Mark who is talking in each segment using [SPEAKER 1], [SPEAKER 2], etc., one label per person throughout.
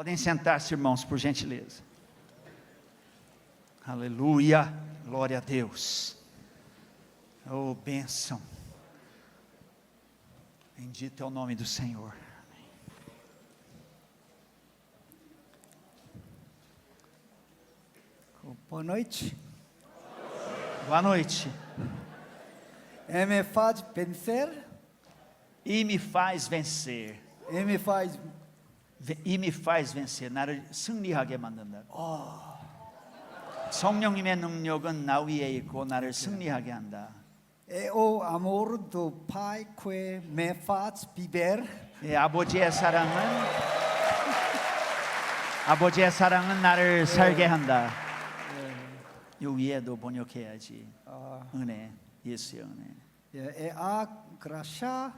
[SPEAKER 1] Podem sentar-se, irmãos, por gentileza. Aleluia, glória a Deus. Oh, bênção. Bendito é o nome do Senhor. Amém.
[SPEAKER 2] Boa noite.
[SPEAKER 1] Boa noite.
[SPEAKER 2] Me faz vencer.
[SPEAKER 1] E me faz vencer.
[SPEAKER 2] Me faz.
[SPEAKER 1] 이 me faz vencer. 나를 승리하게 만든다. 성령님의 능력은 나 위에 있고 나를 승리하게 한다.
[SPEAKER 2] O amor do Pai que me faz viver.
[SPEAKER 1] 아버지의 사랑은 나를 살게 한다. 이 위에도 번역해야지. 은혜, 예수의 은혜.
[SPEAKER 2] É a graça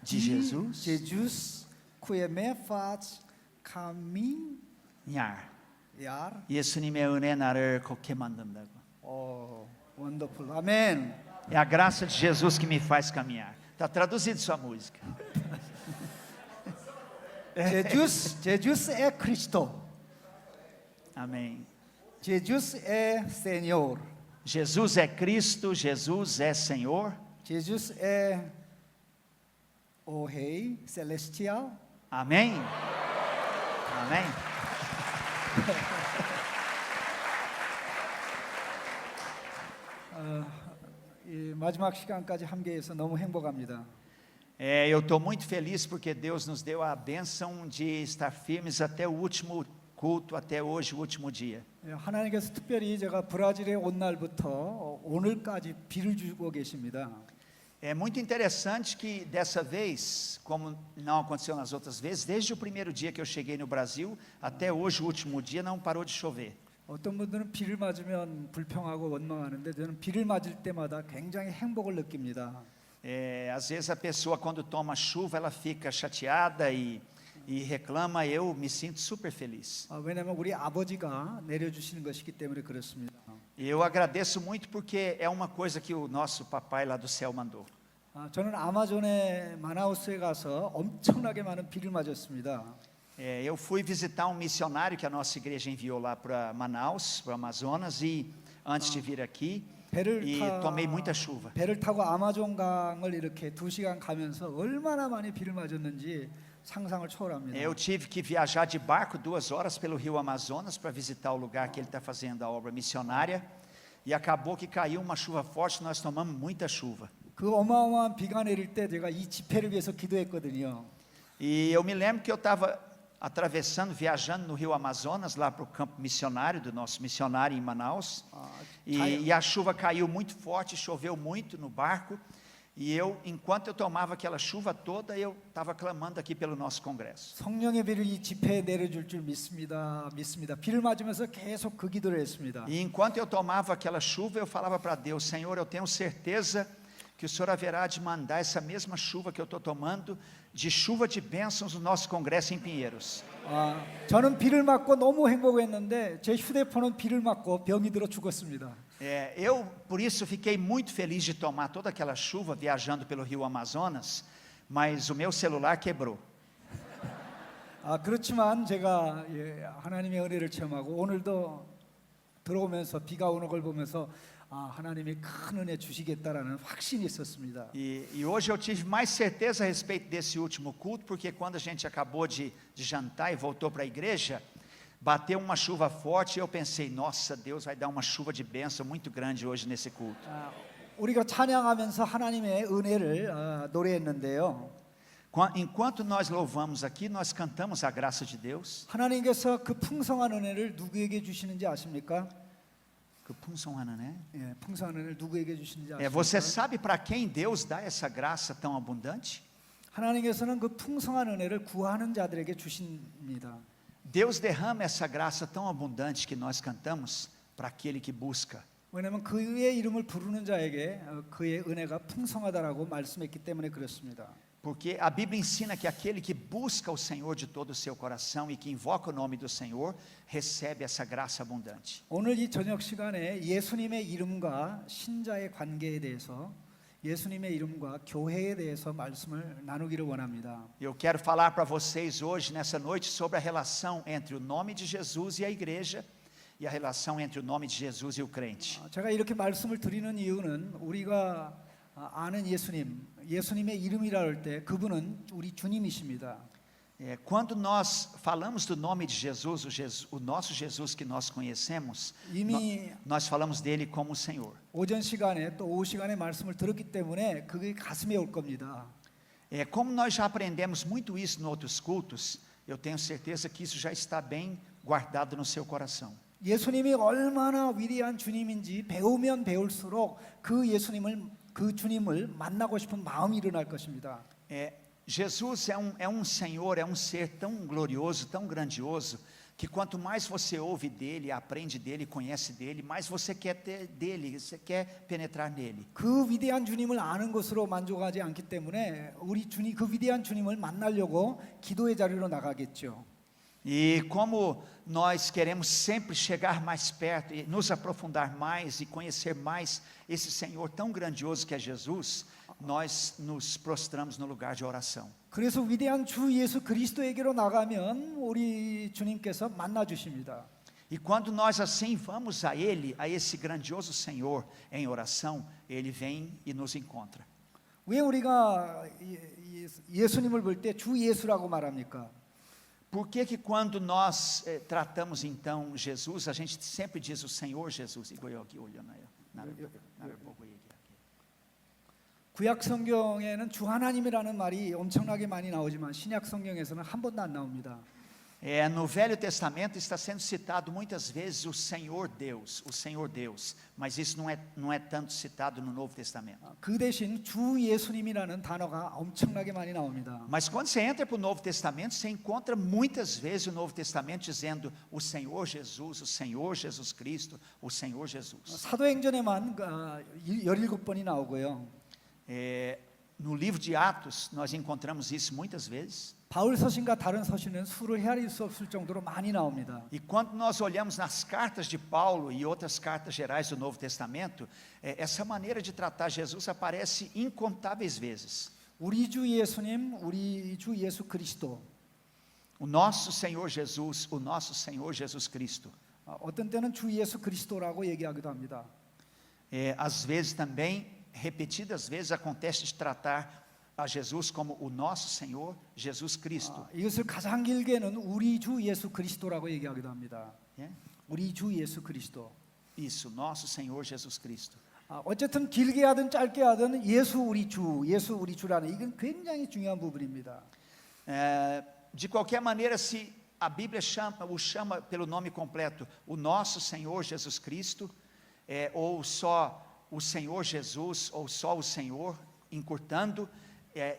[SPEAKER 1] de Jesus.
[SPEAKER 2] Jesus que me faz caminhar.
[SPEAKER 1] 예수님의 은혜 나를 걷게 만든다고.
[SPEAKER 2] Wonderful. Amém.
[SPEAKER 1] É a graça de Jesus que me faz caminhar. Está traduzido sua música.
[SPEAKER 2] Jesus é Cristo.
[SPEAKER 1] Amém.
[SPEAKER 2] Jesus é Senhor.
[SPEAKER 1] Jesus é Cristo, Jesus é Senhor.
[SPEAKER 2] Jesus é o Rei Celestial.
[SPEAKER 1] Amém. Amém.
[SPEAKER 2] 마지막 시간까지 함께해서 너무 행복합니다.
[SPEAKER 1] Eu estou muito feliz porque Deus nos deu a bênção de estar firmes até o último culto, até hoje, o último dia.
[SPEAKER 2] 하나님께서 특별히 제가 브라질에 온 날부터 오늘까지 비를 주고 계십니다.
[SPEAKER 1] É muito interessante que dessa vez, como não aconteceu nas outras vezes, desde o primeiro dia que eu cheguei no Brasil até hoje, o último dia, não parou de chover.
[SPEAKER 2] 어떤 분들은 비를 맞으면 불평하고 원망하는데 저는 비를 맞을 때마다 굉장히 행복을 느낍니다.
[SPEAKER 1] Às vezes a pessoa quando toma chuva ela fica chateada e reclama, eu me sinto super feliz.
[SPEAKER 2] 왜냐하면 우리 아버지가 내려주시는 것이기 때문에 그렇습니다.
[SPEAKER 1] Eu agradeço muito porque é uma coisa que o nosso papai lá do céu mandou.
[SPEAKER 2] 저는 아마존의 마나우스에 가서 엄청나게 많은 비를 맞았습니다.
[SPEAKER 1] Eu fui visitar um missionário que a nossa igreja enviou lá para Manaus, para o Amazonas, e antes de vir aqui, e tomei muita chuva.
[SPEAKER 2] 배를 타고 아마존강을 이렇게 2시간 가면서 얼마나 많이 비를 맞았는지 상상을 초월합니다.
[SPEAKER 1] Eu tive que viajar de barco 2 horas pelo rio Amazonas para visitar o lugar que ele está fazendo a obra missionária, e acabou que caiu uma chuva forte, nós tomamos muita chuva.
[SPEAKER 2] 그 어마어마한 비가 내릴 때 제가 이 집회를 위해서 기도했거든요.
[SPEAKER 1] E eu me lembro que eu estava atravessando, viajando no rio Amazonas, lá para o campo missionário, do nosso missionário em Manaus, e a chuva caiu muito forte, choveu muito no barco, e enquanto eu tomava aquela chuva toda, eu estava clamando aqui pelo nosso congresso.
[SPEAKER 2] 성령의 비를 이 집회에 내려줄 줄 믿습니다. 비를 맞으면서 계속 그 기도를 했습니다.
[SPEAKER 1] E enquanto eu tomava aquela chuva, eu falava para Deus, Senhor, eu tenho certeza que o Senhor haverá de mandar essa mesma chuva que eu estou tomando, de chuva de bênçãos no nosso congresso em Pinheiros.
[SPEAKER 2] 저는 비를 맞고 너무 행복했는데 제 휴대폰은 비를 맞고 병이 들어 죽었습니다.
[SPEAKER 1] Eu, por isso, fiquei muito feliz de tomar toda aquela chuva viajando pelo rio Amazonas, mas o meu celular quebrou.
[SPEAKER 2] 그렇지만 제가 하나님의 은혜를 체험하고 오늘도 들어오면서 비가 오는 걸 보면서 하나님이 큰 은혜 주시겠다라는 확신이 있었습니다.
[SPEAKER 1] E hoje eu tive mais certeza a respeito desse último culto, porque quando a gente acabou de jantar e voltou para a igreja, bateu uma chuva forte e eu pensei, nossa, Deus vai dar uma chuva de bênção muito grande hoje nesse culto.
[SPEAKER 2] 우리가 찬양하면서 하나님의 은혜를 노래했는데요.
[SPEAKER 1] Enquanto nós louvamos aqui, nós cantamos a graça de Deus.
[SPEAKER 2] 하나님께서 그 풍성한 은혜를 누구에게 주시는지 아십니까?
[SPEAKER 1] 풍성한 은혜?
[SPEAKER 2] 풍성한 은혜를 누구에게 주시는지 아십니까?
[SPEAKER 1] Você sabe para quem Deus dá essa graça tão abundante?
[SPEAKER 2] 하나님께서는 그 풍성한 은혜를 구하는 자들에게 주십니다.
[SPEAKER 1] Deus derrama essa graça tão abundante que nós cantamos para aquele que busca.
[SPEAKER 2] 왜냐하면 그의 이름을 부르는 자에게 그의 은혜가 풍성하다라고 말씀했기 때문에 그렇습니다.
[SPEAKER 1] Porque a Bíblia ensina que aquele que busca o Senhor de todo o seu coração e que invoca o nome do Senhor, recebe essa graça abundante.
[SPEAKER 2] 오늘 이 저녁 시간에 예수님의 이름과 신자의 관계에 대해서 예수님의 이름과 교회에 대해서 말씀을 나누기를 원합니다.
[SPEAKER 1] Eu quero falar para vocês hoje, nessa noite, sobre a relação entre o nome de Jesus e a igreja, e a relação entre o nome de Jesus e o crente.
[SPEAKER 2] 제가 이렇게 말씀을 드리는 이유는 우리가 아는 예수님의 이름이라 할 때 그분은 우리 주님이십니다.
[SPEAKER 1] Quando nós falamos do nome de Jesus, o nosso Jesus que nós conhecemos, nós falamos dele como o Senhor.
[SPEAKER 2] 오전 시간에 또 오후 시간에 말씀을 들었기 때문에 그게 가슴에 올 겁니다.
[SPEAKER 1] Como nós já aprendemos muito isso em outros cultos, eu tenho certeza que isso já está bem guardado no seu coração.
[SPEAKER 2] 예수님이 얼마나 위대한 주님인지 배우면 배울수록 그 주님을 만나고 싶은 마음이 일어날 것입니다.
[SPEAKER 1] Jesus é um Senhor, é um ser tão glorioso, tão grandioso, que quanto mais você ouve dele, aprende dele, conhece dele, mais você quer ter dele, você quer penetrar nele.
[SPEAKER 2] 그 위대한 주님을 아는 것으로 만족하지 않기 때문에 그 위대한 주님을 만나려고 기도의 자리로 나가겠죠.
[SPEAKER 1] E como nós queremos sempre chegar mais perto e nos aprofundar mais e conhecer mais esse Senhor tão grandioso que é Jesus, nós nos prostramos no lugar de oração.
[SPEAKER 2] 그래서 위대한 주 예수 그리스도에게로 나가면 우리 주님께서 만나 주십니다.
[SPEAKER 1] E quando nós assim vamos a Ele, a esse grandioso Senhor em oração, Ele vem e nos encontra.
[SPEAKER 2] 왜 우리가 예수님을 볼 때 주 예수라고 말합니까?
[SPEAKER 1] Por que quando nós tratamos então Jesus, a gente sempre diz o Senhor Jesus? Igual eu aqui olhando aí.
[SPEAKER 2] 구약 성경에는 주 하나님이라는 말이 엄청나게 많이 나오지만 신약 성경에서는 한 번도 안 나옵니다.
[SPEAKER 1] No Velho Testamento está sendo citado muitas vezes o Senhor Deus, mas isso não é tanto citado no Novo Testamento.
[SPEAKER 2] 그 대신 주 예수님이라는 단어가 엄청나게 많이 나옵니다.
[SPEAKER 1] Mas quando você entra para o Novo Testamento, você encontra muitas vezes o Novo Testamento dizendo o Senhor Jesus Cristo, o Senhor Jesus.
[SPEAKER 2] 사도행전에만 17번이 나오고요.
[SPEAKER 1] No livro de Atos, nós encontramos isso muitas vezes.
[SPEAKER 2] 바울 서신과 다른 서신은 수를 헤아릴 수 없을 정도로 많이 나옵니다.
[SPEAKER 1] E quando nós olhamos nas cartas de Paulo e outras cartas gerais do Novo Testamento, essa maneira de tratar Jesus aparece incontáveis vezes.
[SPEAKER 2] 우리 주 예수님, 우리 주 예수 그리스도.
[SPEAKER 1] O nosso Senhor Jesus Cristo.
[SPEAKER 2] 어떤 때는 주 예수 그리스도라고 얘기하기도 합니다.
[SPEAKER 1] Às vezes também, repetidas vezes, acontece de tratar a Jesus como o nosso Senhor Jesus Cristo.
[SPEAKER 2] 이것을 가장 길게는 우리 주 예수 그리스도라고 얘기하기도 합니다. 우리 주 예수 그리스도.
[SPEAKER 1] Isso, nosso Senhor Jesus Cristo.
[SPEAKER 2] 어쨌든 길게 하든 짧게 하든 예수 우리 주라는 이건 굉장히 중요한 부분입니다.
[SPEAKER 1] De qualquer maneira, se a Bíblia o chama pelo nome completo, o nosso Senhor Jesus Cristo, ou só o Senhor Jesus, ou só o Senhor, encurtando,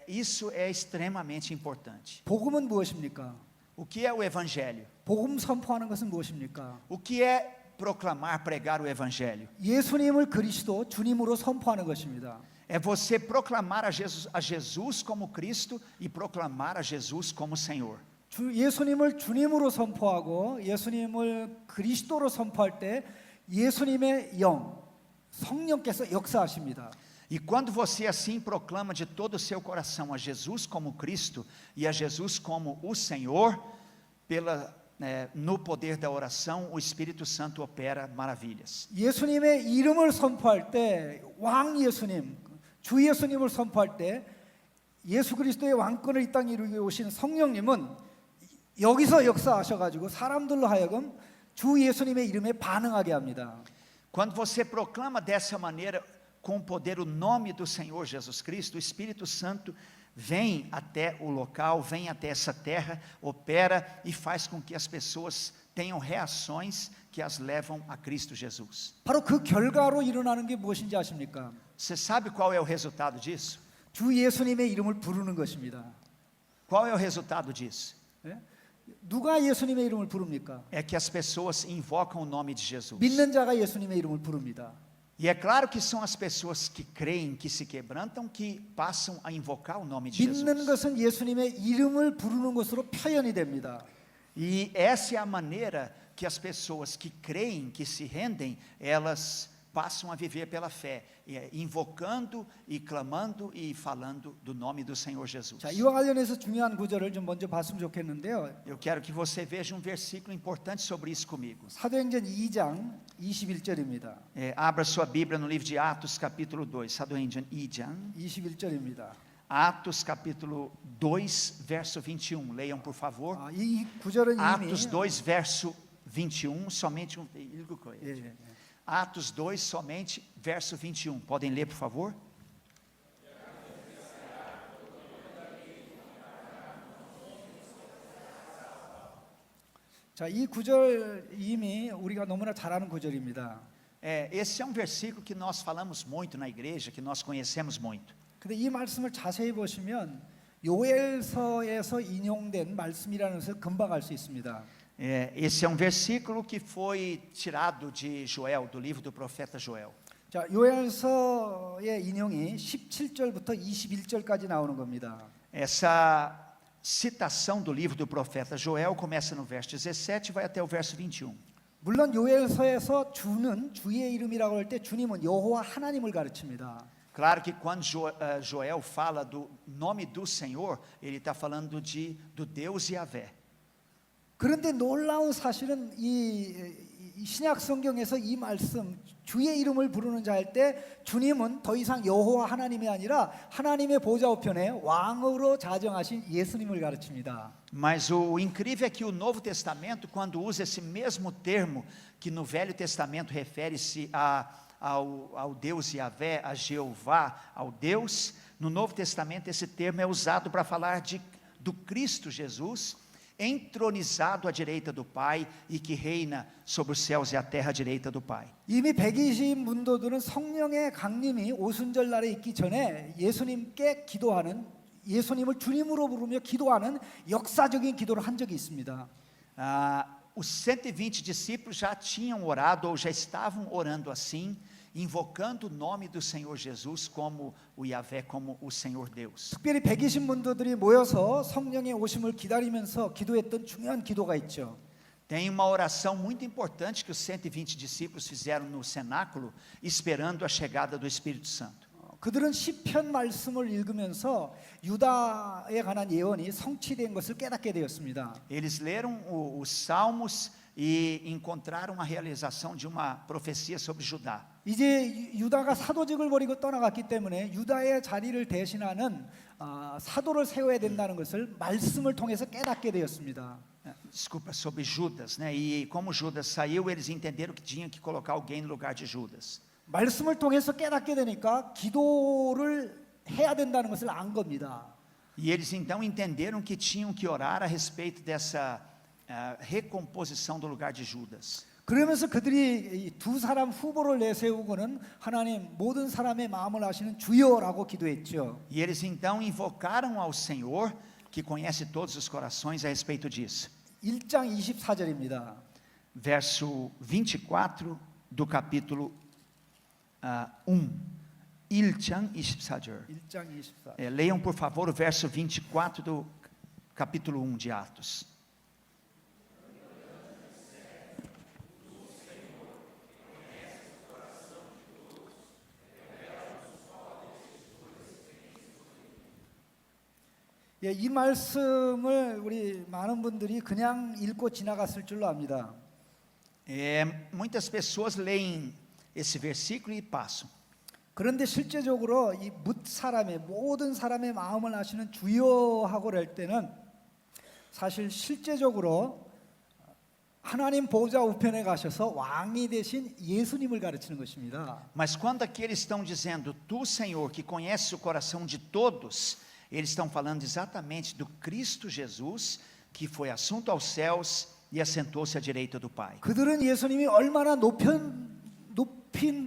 [SPEAKER 1] isso é extremamente importante.
[SPEAKER 2] 복음은 무엇입니까?
[SPEAKER 1] O que é o Evangelho?
[SPEAKER 2] 복음 선포하는 것은 무엇입니까?
[SPEAKER 1] O que é proclamar, pregar o Evangelho?
[SPEAKER 2] 예수님을 그리스도 주님으로 선포하는 것입니다.
[SPEAKER 1] É você proclamar a Jesus como Cristo e proclamar a Jesus como Senhor.
[SPEAKER 2] 예수님을 주님으로 선포하고 예수님을 그리스도로 선포할 때 예수님의 성령께서 역사하십니다.
[SPEAKER 1] E quando você assim proclama de todo o seu coração a Jesus como Cristo e a Jesus como o Senhor, no poder da oração, o Espírito Santo opera maravilhas.
[SPEAKER 2] 예수님의 이름을 선포할 때 왕 예수님, 주 예수님을 선포할 때 예수 그리스도의 왕권을 이 땅에 이루게 오신 성령님은 여기서 역사하셔가지고 사람들로 하여금 주 예수님의 이름에 반응하게 합니다.
[SPEAKER 1] Quando você proclama dessa maneira, com o poder, o nome do Senhor Jesus Cristo, o Espírito Santo vem até o local, vem até essa terra, opera e faz com que as pessoas tenham reações que as levam a Cristo Jesus.
[SPEAKER 2] 바로 그 결과로 일어나는 게 무엇인지 아십니까?
[SPEAKER 1] Você sabe qual é o resultado disso?
[SPEAKER 2] 주 예수님의 이름을 부르는 것입니다.
[SPEAKER 1] Qual é o resultado disso?
[SPEAKER 2] 누가 예수님의 이름을 부릅니까?
[SPEAKER 1] É que as pessoas invocam o nome de Jesus.
[SPEAKER 2] 믿는 자가 예수님의 이름을 부릅니다.
[SPEAKER 1] E é claro que são as pessoas que creem, que se quebrantam, que passam a invocar o nome de Jesus.
[SPEAKER 2] 믿는 것은 예수님의 이름을 부르는 것으로 표현이 됩니다.
[SPEAKER 1] E essa é a maneira que as pessoas que creem, que se rendem, elas passam a viver pela fé, invocando e clamando e falando do nome do Senhor Jesus.
[SPEAKER 2] 자, 이와 관련해서 중요한 구절을 좀 먼저 봤으면 좋겠는데요.
[SPEAKER 1] Eu quero que você veja versículo importante sobre isso comigo.
[SPEAKER 2] 사도행전 2장 21절입니다.
[SPEAKER 1] Abra sua Bíblia no livro de Atos, capítulo 2. 사도행전 2장.
[SPEAKER 2] 21절입니다.
[SPEAKER 1] Atos, capítulo 2, verso 21. Leiam, por favor.
[SPEAKER 2] 이 구절은
[SPEAKER 1] Atos
[SPEAKER 2] 이미
[SPEAKER 1] 2, verso 21, somente
[SPEAKER 2] 예.
[SPEAKER 1] Atos 2, somente verso 21. Podem ler, por favor?
[SPEAKER 2] 자, 이 구절 이미 우리가 너무나 잘 아는 구절입니다.
[SPEAKER 1] Esse é versículo que nós falamos muito na igreja, que nós conhecemos muito.
[SPEAKER 2] 근데 이 말씀을 자세히 보시면 요엘서에서 인용된 말씀이라는 것을 금방 알 수 있습니다.
[SPEAKER 1] Esse é versículo que foi tirado de Joel, do livro do profeta Joel.
[SPEAKER 2] 자, 요엘서의 인용이 17절부터 21절까지 나오는 겁니다.
[SPEAKER 1] Essa citação do livro do profeta Joel começa no verso 17 e vai até o verso 21.
[SPEAKER 2] 물론 요엘서에서 주는 주의 이름이라고 할 때 주님은 여호와 하나님을 가르칩니다.
[SPEAKER 1] Claro que quando Joel fala do nome do Senhor, ele está falando do Deus Yahvé.
[SPEAKER 2] 그런데 놀라운 사실은 이 신약 성경에서 이 말씀 주의 이름을 부르는 자 할 때 주님은 더 이상 여호와 하나님이 아니라 하나님의 보좌 우편에 왕으로 자정하신 예수님을 가르칩니다.
[SPEAKER 1] Mas o incrível é que o Novo Testamento, quando usa esse mesmo termo que no Velho Testamento refere-se ao Deus Yahvé, a Jeová, ao Deus, no Novo Testamento esse termo é usado para falar do Cristo Jesus, entronizado à direita do Pai e que reina sobre os céus e a terra à direita do Pai.
[SPEAKER 2] 이미 120문도들은 성령의 강림이 오순절날에 있기 전에 예수님께 기도하는, 예수님을 주님으로 부르며 기도하는 역사적인 기도를 한 적이 있습니다.
[SPEAKER 1] Os 120 discípulos já tinham orado ou já estavam orando assim, invocando o nome do Senhor Jesus como o Yahvé, como o Senhor Deus.
[SPEAKER 2] 특별히 120문도들이 모여서 성령의 오심을 기다리면서 기도했던 중요한 기도가 있죠.
[SPEAKER 1] Tem uma oração muito importante que os 120 discípulos fizeram no cenáculo, esperando a chegada do Espírito Santo.
[SPEAKER 2] 그들은 시편 말씀을 읽으면서 유다에 관한 예언이 성취된 것을 깨닫게 되었습니다.
[SPEAKER 1] Eles leram os Salmos e encontraram a realização de uma profecia sobre Judá.
[SPEAKER 2] 이제 유다가 사도직을 버리고 떠나갔기 때문에 유다의 자리를 대신하는 사도를 세워야 된다는 것을 말씀을 통해서 깨닫게 되었습니다.
[SPEAKER 1] Desculpa, sobre Judas, né? E como Judas saiu, eles entenderam que tinha que colocar alguém no lugar de Judas.
[SPEAKER 2] 말씀을 통해서 깨닫게 되니까 기도를 해야 된다는 것을 안 겁니다.
[SPEAKER 1] E eles então entenderam que tinham que orar a respeito dessa recomposição do lugar de Judas.
[SPEAKER 2] 그러면서 그들이 두 사람 후보를 내세우고는 하나님 모든 사람의 마음을 아시는 주여라고 기도했죠.
[SPEAKER 1] E eles então invocaram ao Senhor, que conhece todos os corações, a respeito disso.
[SPEAKER 2] 1장 24절입니다.
[SPEAKER 1] Verso 24 do capítulo 1. 1장 24절.
[SPEAKER 2] 1장 24.
[SPEAKER 1] Leiam, por favor, o verso 24 do capítulo 1 de Atos.
[SPEAKER 2] 이 말씀을 우리 많은 분들이 그냥 읽고 지나갔을 줄로 압니다.
[SPEAKER 1] Muitas pessoas leem esse versículo e passam.
[SPEAKER 2] 그런데 실제적으로 이 뭇 사람의 모든 사람의 마음을 아시는 주여하고 할 때는 사실 실제적으로 하나님 보좌 우편에 가셔서 왕이 되신 예수님을 가르치는 것입니다.
[SPEAKER 1] Mas quando aqui eles estão dizendo tu, Senhor, que conhece o coração de todos, eles estão falando exatamente do Cristo Jesus, que foi assunto aos céus e assentou-se à direita do Pai.
[SPEAKER 2] 그들은 예수님이 얼마나 높인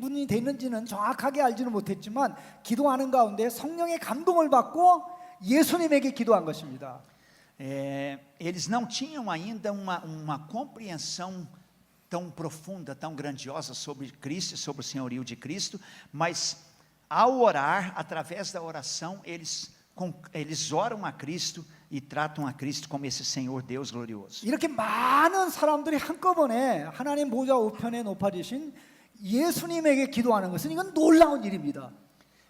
[SPEAKER 2] 분이 됐는지는 정확하게 알지는 못했지만 기도하는 가운데 성령의 감동을 받고 예수님에게 기도한 것입니다.
[SPEAKER 1] Eles não tinham ainda uma compreensão tão profunda, tão grandiosa sobre Cristo e sobre o senhorio de Cristo, mas ao orar, através da oração, eles oram a Cristo e tratam a Cristo como esse Senhor Deus glorioso.
[SPEAKER 2] 이렇게 많은 사람들이 한꺼번에 하나님 보좌 우편에 높아지신 예수님에게 기도하는 것은 이건 놀라운 일입니다.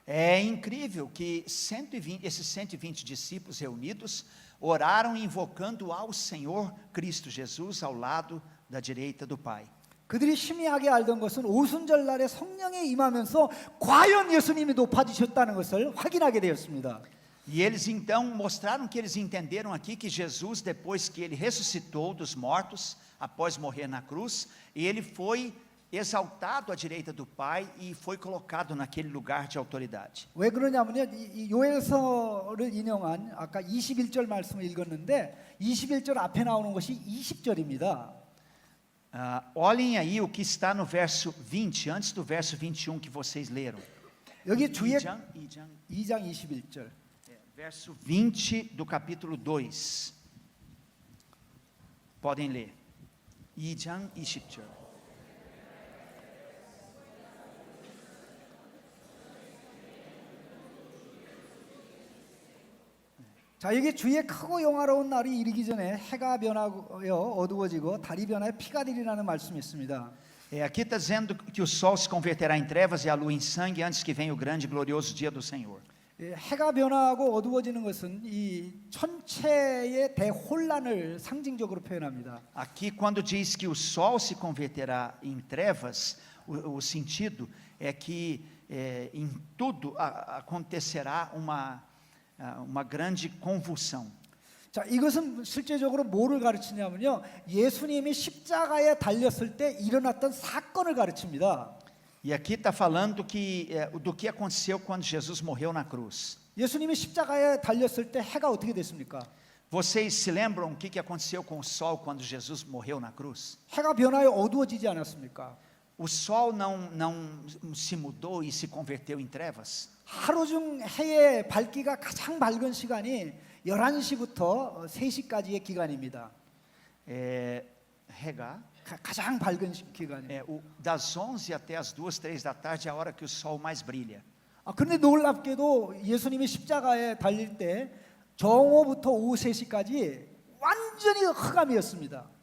[SPEAKER 1] É incrível que 120, esses 120 discípulos reunidos oraram invocando ao Senhor Cristo Jesus ao lado da direita do Pai.
[SPEAKER 2] 그들이 희미하게 알던 것은 오순절 날에 성령이 임하면서 과연 예수님이 높아지셨다는 것을 확인하게 되었습니다.
[SPEAKER 1] E eles então mostraram que eles entenderam aqui que Jesus, depois que ele ressuscitou dos mortos, após morrer na cruz, ele foi exaltado à direita do Pai e foi colocado naquele lugar de autoridade.
[SPEAKER 2] 왜 그러냐면요, 이 요엘서를 인용한 아까 21절 말씀을 읽었는데 21절 앞에 나오는 것이 20절입니다.
[SPEAKER 1] Olhem aí o que está no verso 20, antes do verso 21 que vocês leram.
[SPEAKER 2] 여기 주의
[SPEAKER 1] 2장
[SPEAKER 2] 21절.
[SPEAKER 1] Verso 20 do capítulo 2. Podem ler. 2장 20절.
[SPEAKER 2] 자, 여기 주의 크고 영화로운 날이 이르기 전에 해가 변하여 어두워지고 달이 변하여 피가 되리라는 말씀이 있습니다.
[SPEAKER 1] Aqui está dizendo que o sol se converterá em trevas e a lua em sangue antes que venha o grande e glorioso dia do Senhor.
[SPEAKER 2] 해가 변하고 어두워지는 것은 이 천체의 대혼란을 상징적으로 표현합니다.
[SPEAKER 1] Aqui quando diz que o sol se converterá em trevas, o sentido é que em tudo acontecerá uma grande convulsão.
[SPEAKER 2] 자, 이것은 실제적으로 뭐를 가르치냐면요, 예수님이 십자가에 달렸을 때 일어났던 사건을 가르칩니다.
[SPEAKER 1] E aqui está falando do que aconteceu quando Jesus morreu na cruz.
[SPEAKER 2] 예수님이 십자가에 달렸을 때 해가 어떻게 됐습니까?
[SPEAKER 1] Vocês se lembram o que aconteceu com o sol quando Jesus morreu na cruz?
[SPEAKER 2] 해가 변하여 어두워지지 않았습니까?
[SPEAKER 1] O sol não se mudou e se converteu em trevas?
[SPEAKER 2] 하루 중 해의 밝기가 가장 밝은 시간이 11시부터 3시까지의 기간입니다.
[SPEAKER 1] 해가
[SPEAKER 2] 가장 밝은 기간입니다.
[SPEAKER 1] das 11 até as 2, 3 da tarde é a hora que o sol mais brilha.
[SPEAKER 2] 그런데 놀랍게도 예수님이 십자가에 달릴 때 정오부터 오후 3시까지 완전히 흑암이었습니다.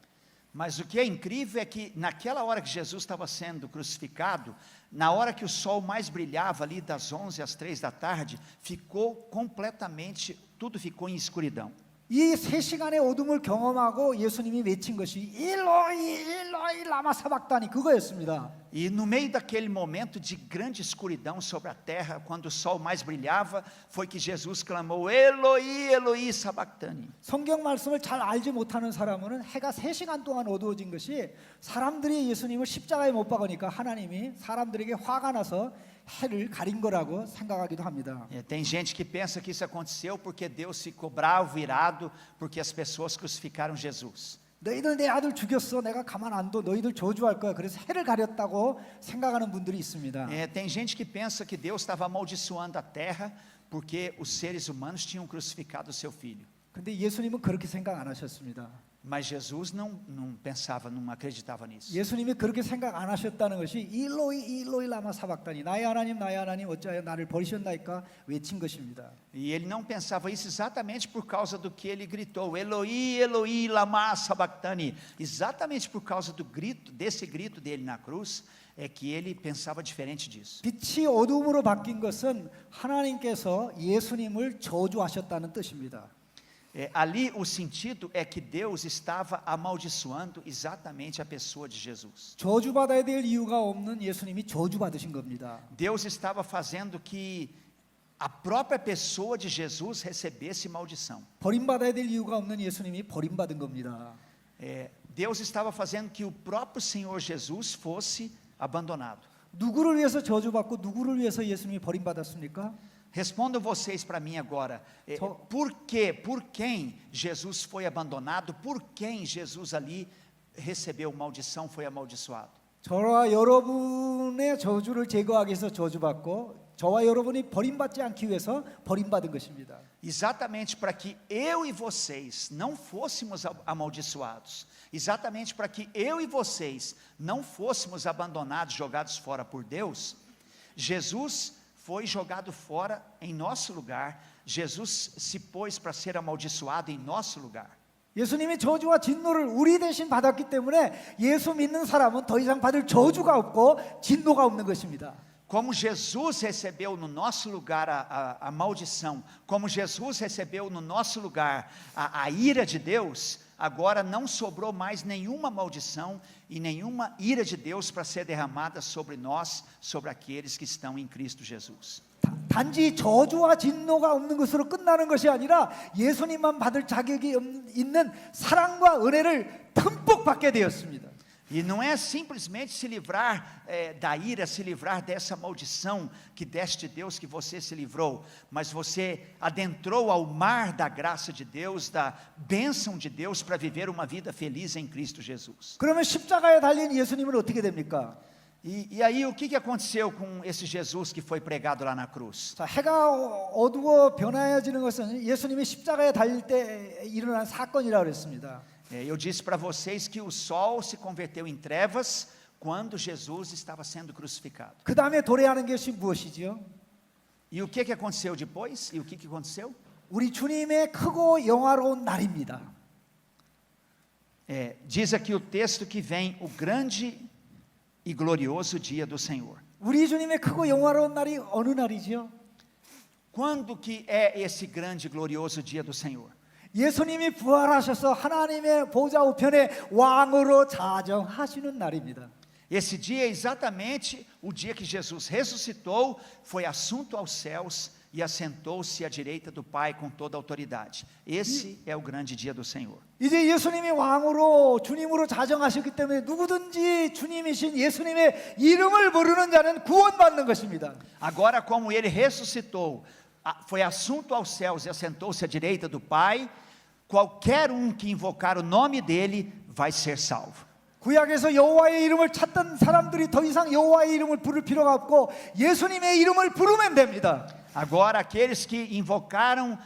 [SPEAKER 1] Mas o que é incrível é que naquela hora que Jesus estava sendo crucificado, na hora que o sol mais brilhava ali das 11 às 3 da tarde, ficou completamente, tudo ficou em escuridão.
[SPEAKER 2] 이 3시간의 어둠을 경험하고 예수님이 외친 것이 일로이 일로이 라마 사박다니 그거였습니다.
[SPEAKER 1] E no meio daquele momento de grande escuridão sobre a terra, quando o sol mais brilhava, foi que Jesus clamou: Eloi, Eloi, sabactani.
[SPEAKER 2] 성경 말씀을 잘 알지 못하는 사람은 해가 3시간 동안 어두워진 것이 사람들이 예수님을 십자가에 못 박으니까 하나님이 사람들에게 화가 나서 해를 가린 거라고 생각하기도 합니다.
[SPEAKER 1] Tem gente que pensa que isso aconteceu porque Deus ficou bravo, irado, porque as pessoas crucificaram Jesus.
[SPEAKER 2] 너희들 내 아들 죽였어. 내가 가만 안 둬. 너희들 저주할 거야. 그래서 해를 가렸다고 생각하는 분들이 있습니다.
[SPEAKER 1] Tem gente que pensa que Deus estava amaldiçoando a terra porque os seres humanos tinham crucificado o seu filho.
[SPEAKER 2] 근데 예수님은 그렇게 생각 안 하셨습니다.
[SPEAKER 1] Mas Jesus não pensava, não acreditava nisso.
[SPEAKER 2] 예수님이 그렇게 생각 안 하셨다는 것이 일로이 일로이 라마 사박다니 나의 하나님 어찌하여 나를 버리셨나이까 외친 것입니다.
[SPEAKER 1] E ele não pensava isso exatamente por causa do que ele gritou, Eloi, Eloi, lama sabactani. Exatamente por causa do grito, desse grito dele na cruz, é que ele pensava diferente disso.
[SPEAKER 2] 빛이 어둠으로 바뀐 것은 하나님께서 예수님을 저주하셨다는 뜻입니다.
[SPEAKER 1] Ali o sentido é que Deus estava amaldiçoando exatamente a pessoa de Jesus.
[SPEAKER 2] 저주받아야 될 이유가 없는 예수님이 저주받으신 겁니다.
[SPEAKER 1] Deus estava fazendo que a própria pessoa de Jesus recebesse maldição.
[SPEAKER 2] 버림받아야 될 이유가 없는 예수님이 버림받은 겁니다.
[SPEAKER 1] Deus estava fazendo que o próprio Senhor Jesus fosse abandonado.
[SPEAKER 2] 누구를 위해서 저주받고 누구를 위해서 예수님이 버림받았습니까?
[SPEAKER 1] Respondam vocês para mim agora, por quem Jesus foi abandonado, por quem Jesus ali recebeu maldição, foi amaldiçoado?
[SPEAKER 2] 저와 여러분의 저주를 제거하기 위해서 저주받고 저와 여러분이 버림받지 않기 위해서 버림받은 것입니다.
[SPEAKER 1] Exatamente para que eu e vocês não fôssemos amaldiçoados, exatamente para que eu e vocês não fôssemos abandonados, jogados fora por Deus, Jesus foi jogado fora em nosso lugar. Jesus se pôs para ser amaldiçoado em nosso lugar.
[SPEAKER 2] 예수님이 저주와 진노를 우리 대신 받았기 때문에 예수 믿는 사람은 더 이상 받을 저주가 없고 진노가 없는 것입니다.
[SPEAKER 1] Como Jesus recebeu no nosso lugar a maldição, como Jesus recebeu no nosso lugar a ira de Deus, agora não sobrou mais nenhuma maldição e nenhuma ira de Deus para ser derramada sobre nós, sobre aqueles que estão em Cristo Jesus.
[SPEAKER 2] 단지 저주와 진노가 없는 것으로 끝나는 것이 아니라 예수님만 받을 자격이 있는 사랑과 은혜를 듬뿍 받게 되었습니다.
[SPEAKER 1] E não é simplesmente se livrar da ira, se livrar dessa maldição que deste Deus que você se livrou, mas você adentrou ao mar da graça de Deus, da bênção de Deus para viver uma vida feliz em Cristo Jesus.
[SPEAKER 2] 그러면 십자가에 달린 예수님은 어떻게 됩니까?
[SPEAKER 1] E aí o que aconteceu com esse Jesus que foi pregado lá na cruz?
[SPEAKER 2] 자, 해가 어두워 변화해지는 것은 예수님이 십자가에 달릴 때 일어난 사건이라고 그랬습니다.
[SPEAKER 1] Eu disse para vocês que o sol se converteu em trevas quando Jesus estava sendo crucificado.
[SPEAKER 2] 그 다음에 도래하는 것이 무엇이지요?
[SPEAKER 1] E o que aconteceu depois? E o que aconteceu?
[SPEAKER 2] 우리 주님의 크고 영화로운 날입니다.
[SPEAKER 1] Diz aqui o texto que vem o grande e glorioso dia do Senhor.
[SPEAKER 2] 우리 주님의 크고 영화로운 날이 어느 날이지요?
[SPEAKER 1] Quando que é esse grande e glorioso dia do Senhor?
[SPEAKER 2] 예수님이 부활하셔서 하나님의 보좌 우편에 왕으로 자정하시는 날입니다.
[SPEAKER 1] Esse dia é exatamente o dia que Jesus ressuscitou, foi assunto aos céus e assentou-se à direita do Pai com toda a autoridade. Esse é o grande dia do Senhor.
[SPEAKER 2] 이제 예수님이 왕으로 주님으로 자정하셨기 때문에 누구든지 주님이신 예수님의 이름을 부르는 자는 구원받는 것입니다.
[SPEAKER 1] Agora, como ele ressuscitou, foi assunto aos céus e assentou-se à direita do Pai, qualquer que invocar o nome dele vai ser salvo.
[SPEAKER 2] 구약에서 여호와의 이름을 찾던 사람들이 더 이상 여호와의 이름을 부를 필요가 없고 예수님의 이름을 부르면 됩니다.
[SPEAKER 1] Agora, aqueles que invocaram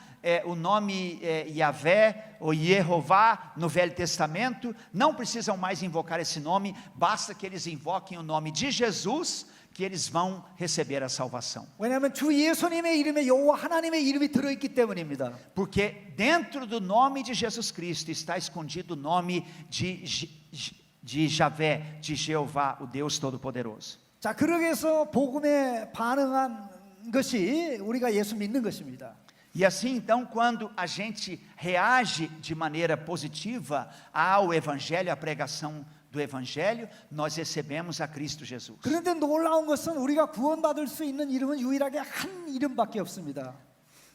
[SPEAKER 1] o nome Yahvé ou Yehová no Velho Testamento, não precisam mais invocar esse nome, basta que eles invoquem o nome de Jesus, que eles vão receber a salvação.
[SPEAKER 2] 왜냐하면 주 예수님의 이름에 여호와 하나님의 이름이 들어있기 때문입니다.
[SPEAKER 1] Porque dentro do nome de Jesus Cristo está escondido o nome de Javé, de Jeová, o Deus Todo-Poderoso.
[SPEAKER 2] 자, 그러기 위해서 복음에 반응한 것이 우리가 예수 믿는 것입니다.
[SPEAKER 1] E assim, então, quando a gente reage de maneira positiva ao Evangelho, à pregação do Evangelho, nós recebemos a Cristo Jesus.
[SPEAKER 2] 그런데 놀라운 것은 우리가 구원받을 수 있는 이름은 유일하게 한 이름밖에 없습니다.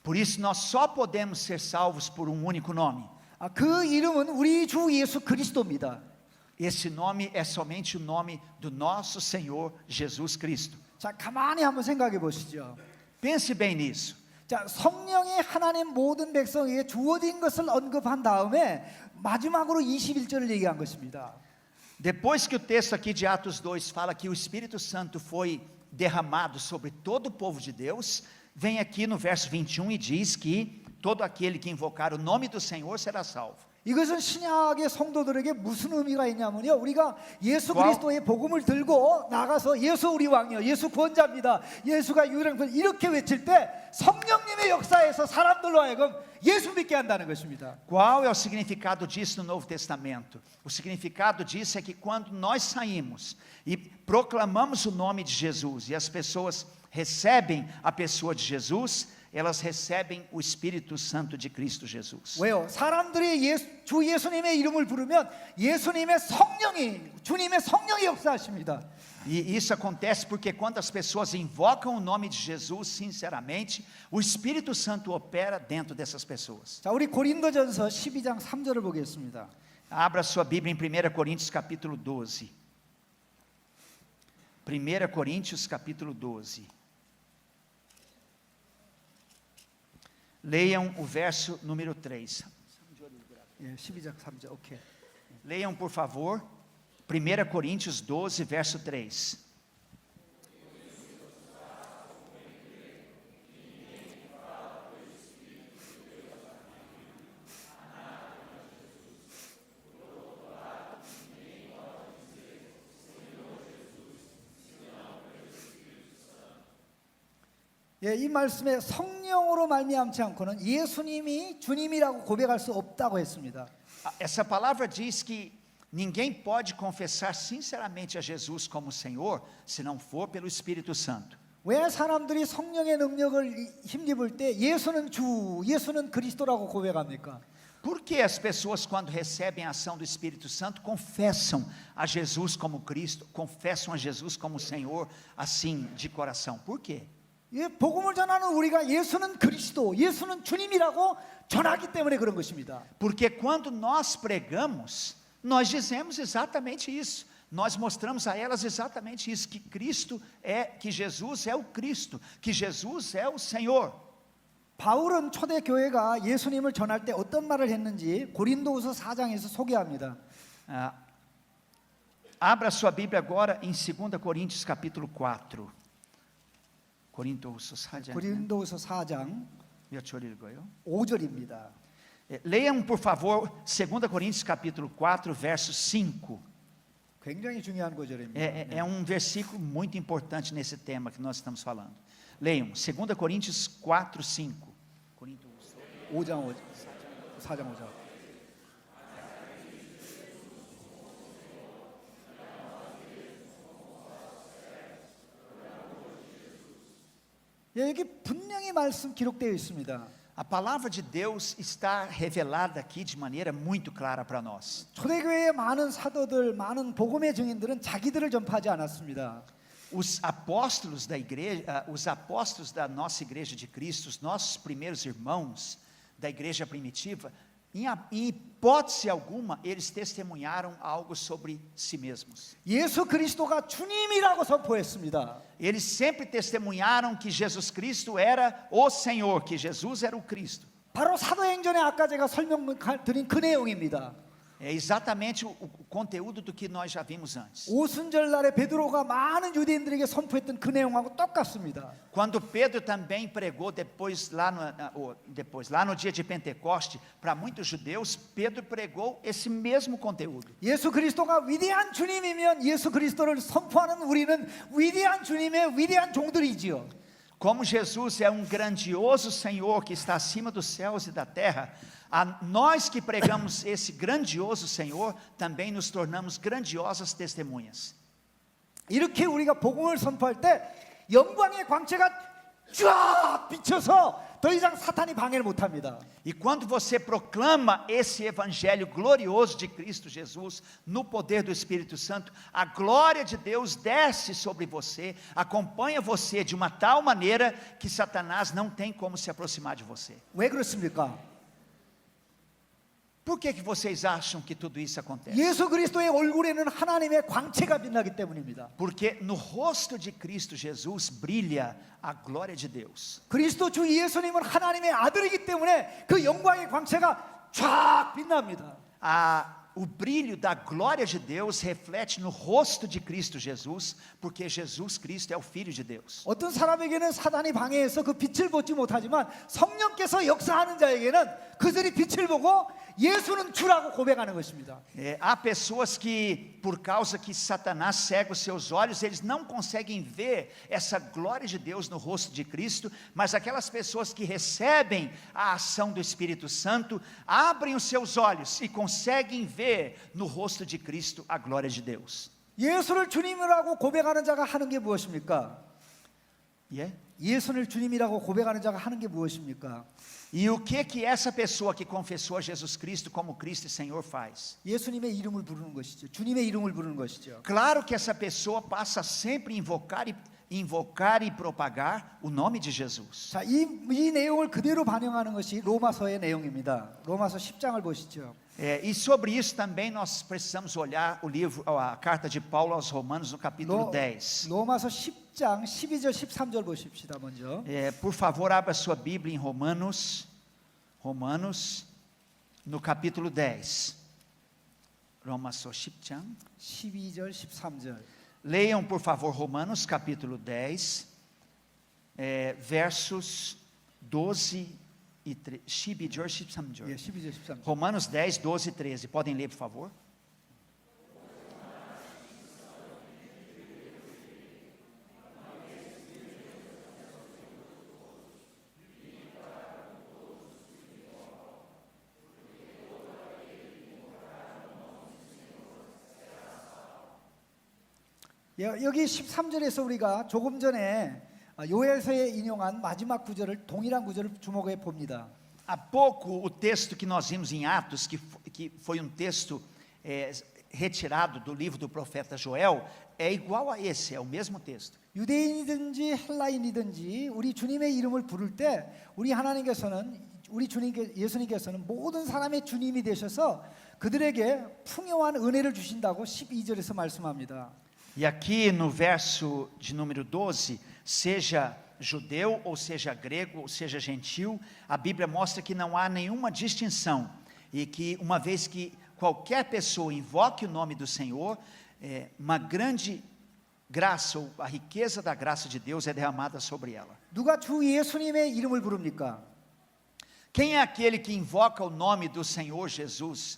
[SPEAKER 1] Por isso, nós só podemos ser salvos por um único nome.
[SPEAKER 2] 그 이름은 우리 주 예수 그리스도입니다.
[SPEAKER 1] Esse nome é somente o nome do nosso Senhor Jesus Cristo.
[SPEAKER 2] 자, 가만히 한번 생각해 보시죠.
[SPEAKER 1] Pense bem nisso.
[SPEAKER 2] 자, 성령이 하나님 모든 백성에게 주어진 것을 언급한 다음에 마지막으로 21절을 얘기한 것입니다.
[SPEAKER 1] Depois que o texto aqui de Atos 2 fala que o Espírito Santo foi derramado sobre todo o povo de Deus, vem aqui no verso 21 e diz que todo aquele que invocar o nome do Senhor será salvo.
[SPEAKER 2] 이것은 신약의 성도들에게 무슨 의미가 있냐면요, 우리가 예수 그리스도의 복음을 들고 나가서 예수 우리 왕이요, 예수 구원자입니다, 예수가 유일한 분 이렇게 외칠 때 성령님의 역사에서 사람들로 하여금 예수 믿게 한다는 것입니다.
[SPEAKER 1] Qual é o significado disso no Novo Testamento? O significado disso é que quando nós saímos e proclamamos o nome de Jesus e as pessoas recebem a pessoa de Jesus, elas recebem o Espírito Santo de Cristo Jesus.
[SPEAKER 2] 왜요? 사람들이 주 예수님의 이름을 부르면 예수님의 성령이, 주님의 성령이 역사하십니다.
[SPEAKER 1] E isso acontece porque quando as pessoas invocam o nome de Jesus sinceramente, o Espírito Santo opera dentro dessas pessoas.
[SPEAKER 2] 자, 우리 고린도전서 12장 3절을 보겠습니다.
[SPEAKER 1] Abra sua Bíblia em 1 Coríntios capítulo 12. 1 Coríntios capítulo 12. Leiam o verso número 3.
[SPEAKER 2] 12장 3절. 오케이.
[SPEAKER 1] Leiam, por favor, 1 Coríntios 12, verso 3.
[SPEAKER 2] 이 말씀에 성령으로 말미암지 않고는 예수님이 주님이라고 고백할 수 없다고 했습니다.
[SPEAKER 1] essa palavra diz que ninguém pode confessar sinceramente a Jesus como Senhor se não for pelo Espírito Santo.
[SPEAKER 2] 왜 사람들이 성령의 능력을 힘입을 때 예수는 주, 예수는 그리스도라고 고백합니까?
[SPEAKER 1] Por que as pessoas, quando recebem a ação do Espírito Santo, confessam a Jesus como Cristo, confessam a Jesus como Senhor, assim, de coração? Por quê?
[SPEAKER 2] 예, 복음을 전하는 우리가 예수는 그리스도, 예수는 주님이라고 전하기 때문에 그런 것입니다.
[SPEAKER 1] Porque quando nós pregamos, nós dizemos exatamente isso. Nós mostramos a elas exatamente isso, que que Jesus é o Cristo, que Jesus é o Senhor.
[SPEAKER 2] 바울은 초대 교회가 예수님을 전할 때 어떤 말을 했는지 고린도후서 4장에서 소개합니다.
[SPEAKER 1] Abra sua Bíblia agora em 2 Coríntios capítulo 4. 고린도후서 4장.
[SPEAKER 2] 고린도후서 4장
[SPEAKER 1] 몇 절 읽어요?
[SPEAKER 2] 5절입니다.
[SPEAKER 1] Leiam, por favor, 2 Coríntios capítulo 4, verso 5.
[SPEAKER 2] 굉장히 중요한 구절입니다.
[SPEAKER 1] É um versículo muito importante nesse tema que nós estamos falando. Leiam, 2 Coríntios 4, 5.
[SPEAKER 2] 4장 5절. 여기 분명히 말씀 기록되어 있습니다.
[SPEAKER 1] A palavra de Deus está revelada aqui de maneira muito clara para nós.
[SPEAKER 2] 초대교회의 많은 사도들, 많은 복음의 증인들은 자기들을 전파하지 않았습니다.
[SPEAKER 1] Os apóstolos da igreja, os apóstolos da nossa igreja de Cristo, os nossos primeiros irmãos da igreja primitiva, em hipótese alguma, eles testemunharam algo sobre si mesmos.
[SPEAKER 2] 예수 그리스도가 주님이라고 선포했습니다.
[SPEAKER 1] Eles sempre testemunharam que Jesus Cristo era o Senhor, que Jesus era o Cristo.
[SPEAKER 2] 바로 사도행전에 아까 제가 설명드린 그 내용입니다.
[SPEAKER 1] É exatamente o conteúdo do que nós já vimos antes.
[SPEAKER 2] 오순절날에 베드로가 많은 유대인들에게 선포했던 그 내용하고 똑같습니다.
[SPEAKER 1] Quando Pedro também pregou lá no dia de Pentecoste, para muitos judeus, Pedro pregou esse mesmo conteúdo.
[SPEAKER 2] 예수 그리스도가 위대한 주님이면 예수 그리스도를 선포하는 우리는 위대한 주님의 위대한 종들이지요.
[SPEAKER 1] Como Jesus é um grandioso Senhor que está acima dos céus e da terra, nós que pregamos esse grandioso Senhor, também nos tornamos grandiosas testemunhas.
[SPEAKER 2] 이렇게 우리가 복음을 선포할 때 영광의 광채가 쫙 비쳐서 더 이상 사탄이 방해를 못합니다.
[SPEAKER 1] E quando você proclama esse evangelho glorioso de Cristo Jesus, no poder do Espírito Santo, a glória de Deus desce sobre você, acompanha você de uma tal maneira que Satanás não tem como se aproximar de você.
[SPEAKER 2] 왜 그렇습니까?
[SPEAKER 1] Por que vocês acham que tudo isso acontece?
[SPEAKER 2] 예수 그리스도의 얼굴에는 하나님의 광채가 빛나기 때문입니다.
[SPEAKER 1] Porque no rosto de Cristo Jesus brilha a glória de Deus.
[SPEAKER 2] 그리스도 주 예수님은 하나님의 아들이기 때문에 그 영광의 광채가 쫙 빛납니다.
[SPEAKER 1] O brilho da glória de Deus reflete no rosto de Cristo Jesus, porque Jesus Cristo é o Filho de Deus.
[SPEAKER 2] 어떤 사람에게는 사단이 방해해서 그 빛을 보지 못하지만 성령께서 역사하는 자에게는 그들이 빛을 보고 예수는 주라고 고백하는 것입니다.
[SPEAKER 1] Há pessoas que, por causa que Satanás cega os seus olhos, eles não conseguem ver essa glória de Deus no rosto de Cristo, mas aquelas pessoas que recebem a ação do Espírito Santo, abrem os seus olhos e conseguem ver no rosto de Cristo a glória de Deus.
[SPEAKER 2] 예수를 주님이라고 고백하는 자가 하는 게 무엇입니까? 예수를 주님이라고 고백하는 자가 하는 게 무엇입니까?
[SPEAKER 1] E o que essa pessoa que confessou a Jesus Cristo como Cristo e Senhor faz?
[SPEAKER 2] 예수님의 이름을 부르는 것이죠. 주님의 이름을 부르는 것이죠.
[SPEAKER 1] Claro que essa pessoa passa sempre a invocar e propagar o nome de Jesus.
[SPEAKER 2] 자, 이 내용을 그대로 반영하는 것이 로마서의 내용입니다. 로마서 10장을 보시죠.
[SPEAKER 1] E sobre isso também nós precisamos olhar a carta de Paulo aos Romanos no capítulo 10.
[SPEAKER 2] 로마서 10장 12절 13절 보십시다 먼저.
[SPEAKER 1] Por favor, abra sua Bíblia em Romanos no capítulo 10. 로마서 10장
[SPEAKER 2] 12절 13절.
[SPEAKER 1] Leiam, por favor, Romanos capítulo 10, versos 12 e 12절 13절.
[SPEAKER 2] 예, 12절 13절.
[SPEAKER 1] Romanos 10, 12 e 13. Podem ler, por favor?
[SPEAKER 2] 여기 13절에서 우리가 조금 전에 요엘서에 인용한 마지막 구절을 동일한 구절을 주목해 봅니다.
[SPEAKER 1] Há pouco o texto que nós vimos em Atos, que foi um texto retirado do livro do profeta Joel, é igual a esse, é o mesmo texto.
[SPEAKER 2] 유대인이든지 헬라인이든지 우리 주님의 이름을 부를 때 우리 하나님께서는 우리 예수님께서는 모든 사람의 주님이 되셔서 그들에게 풍요한 은혜를 주신다고 12절에서 말씀합니다.
[SPEAKER 1] E aqui no verso de número 12, seja judeu ou seja grego ou seja gentil, a Bíblia mostra que não há nenhuma distinção e que uma vez que qualquer pessoa invoque o nome do Senhor, uma grande graça ou a riqueza da graça de Deus é derramada sobre ela.
[SPEAKER 2] 누가 주 예수님의 이름을 부릅니까?
[SPEAKER 1] Quem é aquele que invoca o nome do Senhor Jesus,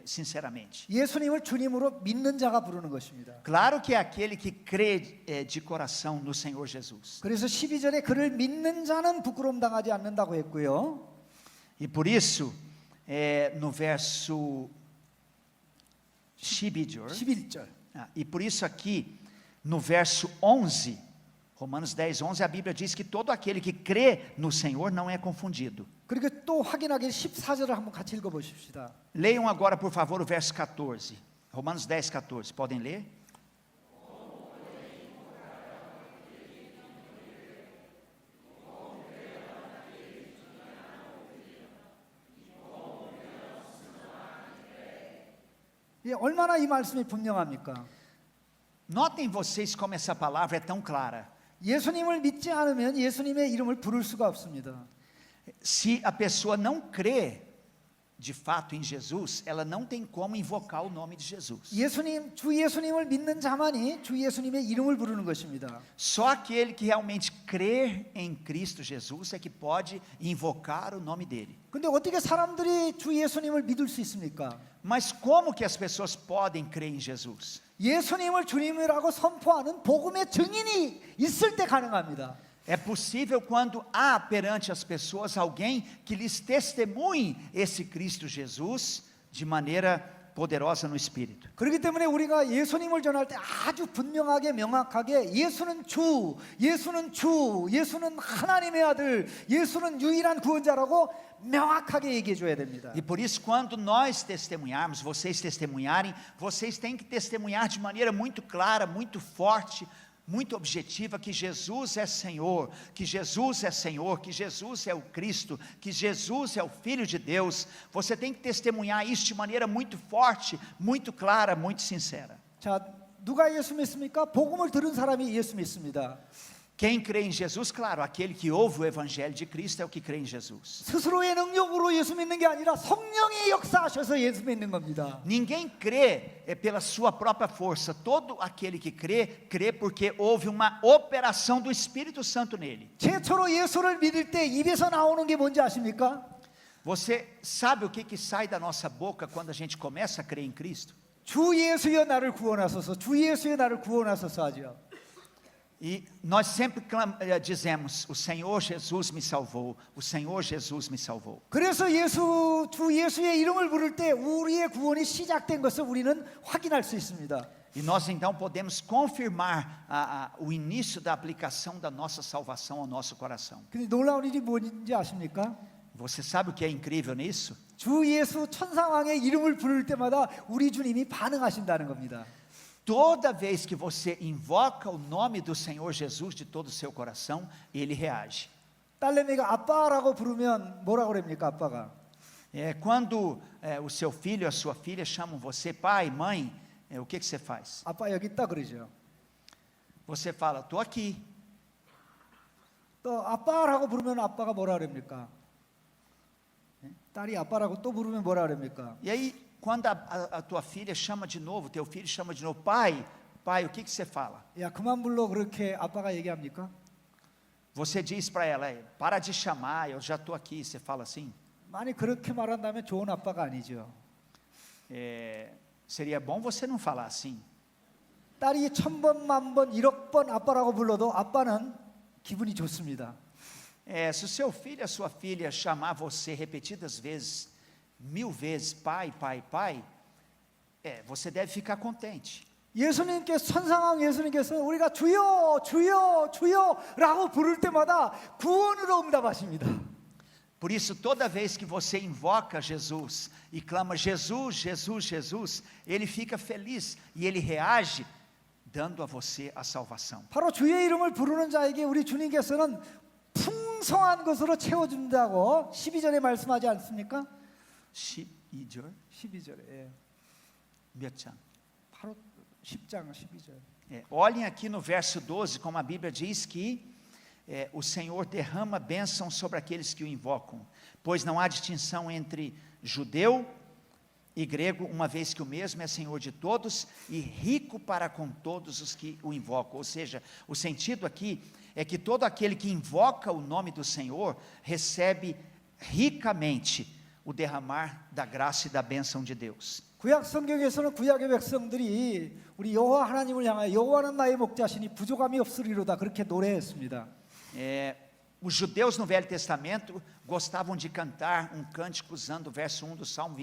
[SPEAKER 1] sinceramente?
[SPEAKER 2] 예수님을 주님으로 믿는 자가 부르는 것입니다.
[SPEAKER 1] Claro que é aquele que crê de coração no Senhor Jesus.
[SPEAKER 2] 그래서 12절에 그를 믿는 자는 부끄러움 당하지 않는다고 했고요.
[SPEAKER 1] E por isso, no verso
[SPEAKER 2] 11절.
[SPEAKER 1] E por isso aqui, no verso 11, Romanos 10, 11, a Bíblia diz que todo aquele que crê no Senhor não é confundido.
[SPEAKER 2] 그리고 또 확인하기 14절을 한번 같이 읽어보십시다.
[SPEAKER 1] Leiam agora, por favor, o verso 14. Romanos 10, 14. Podem ler?
[SPEAKER 2] 얼마나 이 말씀이 분명합니까?
[SPEAKER 1] Notem vocês como essa palavra é tão clara.
[SPEAKER 2] 예수님을 믿지 않으면 예수님의 이름을 부를 수가 없습니다.
[SPEAKER 1] Se a pessoa não crê de fato em Jesus, ela não tem como invocar o nome de Jesus.
[SPEAKER 2] 주 예수님을 믿는 자만이 주 예수님의 이름을 부르는 것입니다.
[SPEAKER 1] Só aquele que realmente crê em Cristo Jesus é que pode invocar o nome dele.
[SPEAKER 2] 근데 어떻게 사람들이 주 예수님을 믿을 수 있습니까?
[SPEAKER 1] Mas como que as pessoas podem crer em Jesus?
[SPEAKER 2] 예수님을 주님이라고 선포하는 복음의 증인이 있을 때 가능합니다.
[SPEAKER 1] É possível quando há perante as pessoas alguém que lhes testemunhe esse Cristo Jesus de maneira poderosa no Espírito.
[SPEAKER 2] 그렇기 때문에 우리가 예수님을 전할 때 아주 분명하게 명확하게 예수는 주, 예수는 주, 예수는 하나님의 아들, 예수는 유일한 구원자라고 명확하게 얘기해 줘야 됩니다.
[SPEAKER 1] E por isso quando nós testemunharmos, vocês testemunharem, vocês têm que testemunhar de maneira muito clara, muito forte, muito objetiva que Jesus é Senhor, que Jesus é Senhor, que Jesus é o Cristo, que Jesus é o Filho de Deus. Você tem que testemunhar isso de maneira muito forte, muito clara, muito sincera.
[SPEAKER 2] 자, 누가 예수 믿습니까? 복음을 들은 사람이 예수 믿습니다.
[SPEAKER 1] Quem crê em Jesus, claro, aquele que ouve o Evangelho de Cristo é o que crê em Jesus.
[SPEAKER 2] 스스로의 능력으로 예수 믿는 게 아니라 성령이 역사하셔서 예수 믿는 겁니다.
[SPEAKER 1] Ninguém crê pela sua própria força. Todo aquele que crê, crê porque houve uma operação do Espírito Santo nele.
[SPEAKER 2] 최초로 예수를 믿을 때 입에서 나오는 게 뭔지 아십니까?
[SPEAKER 1] Você sabe o que sai da nossa boca quando a gente começa a crer em Cristo?
[SPEAKER 2] 주 예수여 나를 구원하소서, 주 예수여 나를 구원하소서 하죠.
[SPEAKER 1] E nós sempre dizemos: o Senhor Jesus me salvou, o Senhor Jesus me salvou.
[SPEAKER 2] 그래서 주 예수의 이름을 부를 때 우리의 구원이 시작된 것을 우리는 확인할 수 있습니다.
[SPEAKER 1] E nós então podemos confirmar o início da aplicação da nossa salvação ao nosso coração.
[SPEAKER 2] 근데 놀라운 일이 뭔지 아십니까?
[SPEAKER 1] Você sabe o que é incrível nisso?
[SPEAKER 2] 주 예수 천상왕의 이름을 부를 때마다 우리 주님이 반응하신다는 겁니다.
[SPEAKER 1] Toda vez que você invoca o nome do Senhor Jesus de todo o seu coração, Ele reage.
[SPEAKER 2] 딸내미가 아빠라고 부르면 뭐라고 그럽니까, 아빠가?
[SPEAKER 1] Quando o seu filho, a sua filha chamam você pai, mãe, o que você faz?
[SPEAKER 2] 아빠 여기 있다 그러죠.
[SPEAKER 1] Você fala: estou aqui.
[SPEAKER 2] 또 아빠라고 부르면 아빠가 뭐라 그럽니까? 딸이 아빠라고 또 부르면 뭐라 그럽니까?
[SPEAKER 1] E aí, quando a tua filha chama de novo, teu filho chama de novo, pai, o que você fala?
[SPEAKER 2] 야, 그만 불러 그렇게 아빠가 얘기합니까?
[SPEAKER 1] Você diz para ela: para de chamar, eu já estou aqui. Você fala assim?
[SPEAKER 2] 만약 그렇게 말한다면 좋은 아빠가 아니죠.
[SPEAKER 1] Seria bom você não falar assim.
[SPEAKER 2] 딸이 1000번, 10,000번, 1억 번 아빠라고 불러도 아빠는 기분이 좋습니다.
[SPEAKER 1] Se o seu filho, a sua filha chamar você repetidas vezes, 1000 vezes, pai, pai, pai, você deve ficar contente.
[SPEAKER 2] 예수님께 천상왕 예수님께서 우리가 주여 주여 주여라고 부를 때마다 구원으로 응답하십니다.
[SPEAKER 1] Por isso, toda vez que você invoca Jesus e clama Jesus, Jesus, Jesus, ele fica feliz e ele reage dando a você a salvação.
[SPEAKER 2] 바로 주의 이름을 부르는 자에게 우리 주님께서는 풍성한 것으로 채워준다고 12절에 말씀하지 않습니까?
[SPEAKER 1] 12절?
[SPEAKER 2] 12절에 예.
[SPEAKER 1] 몇 장?
[SPEAKER 2] 바로 10장 12절.
[SPEAKER 1] Olhem aqui no verso 12, como a Bíblia diz que o Senhor derrama bênção sobre aqueles que o invocam, pois não há distinção entre judeu e grego, uma vez que o mesmo é Senhor de todos e rico para com todos os que o invocam. Ou seja, o sentido aqui é que todo aquele que invoca o nome do Senhor recebe ricamente o derramar da graça e da bênção de Deus.
[SPEAKER 2] 구약 성경에서는 구약의 백성들이 우리 여호와 하나님을 향하여 여호와는 나의 목자시니 부족함이 없으리로다 그렇게 노래했습니다.
[SPEAKER 1] Os judeus no Velho Testamento gostavam de cantar um cântico usando o verso 1 do Salmo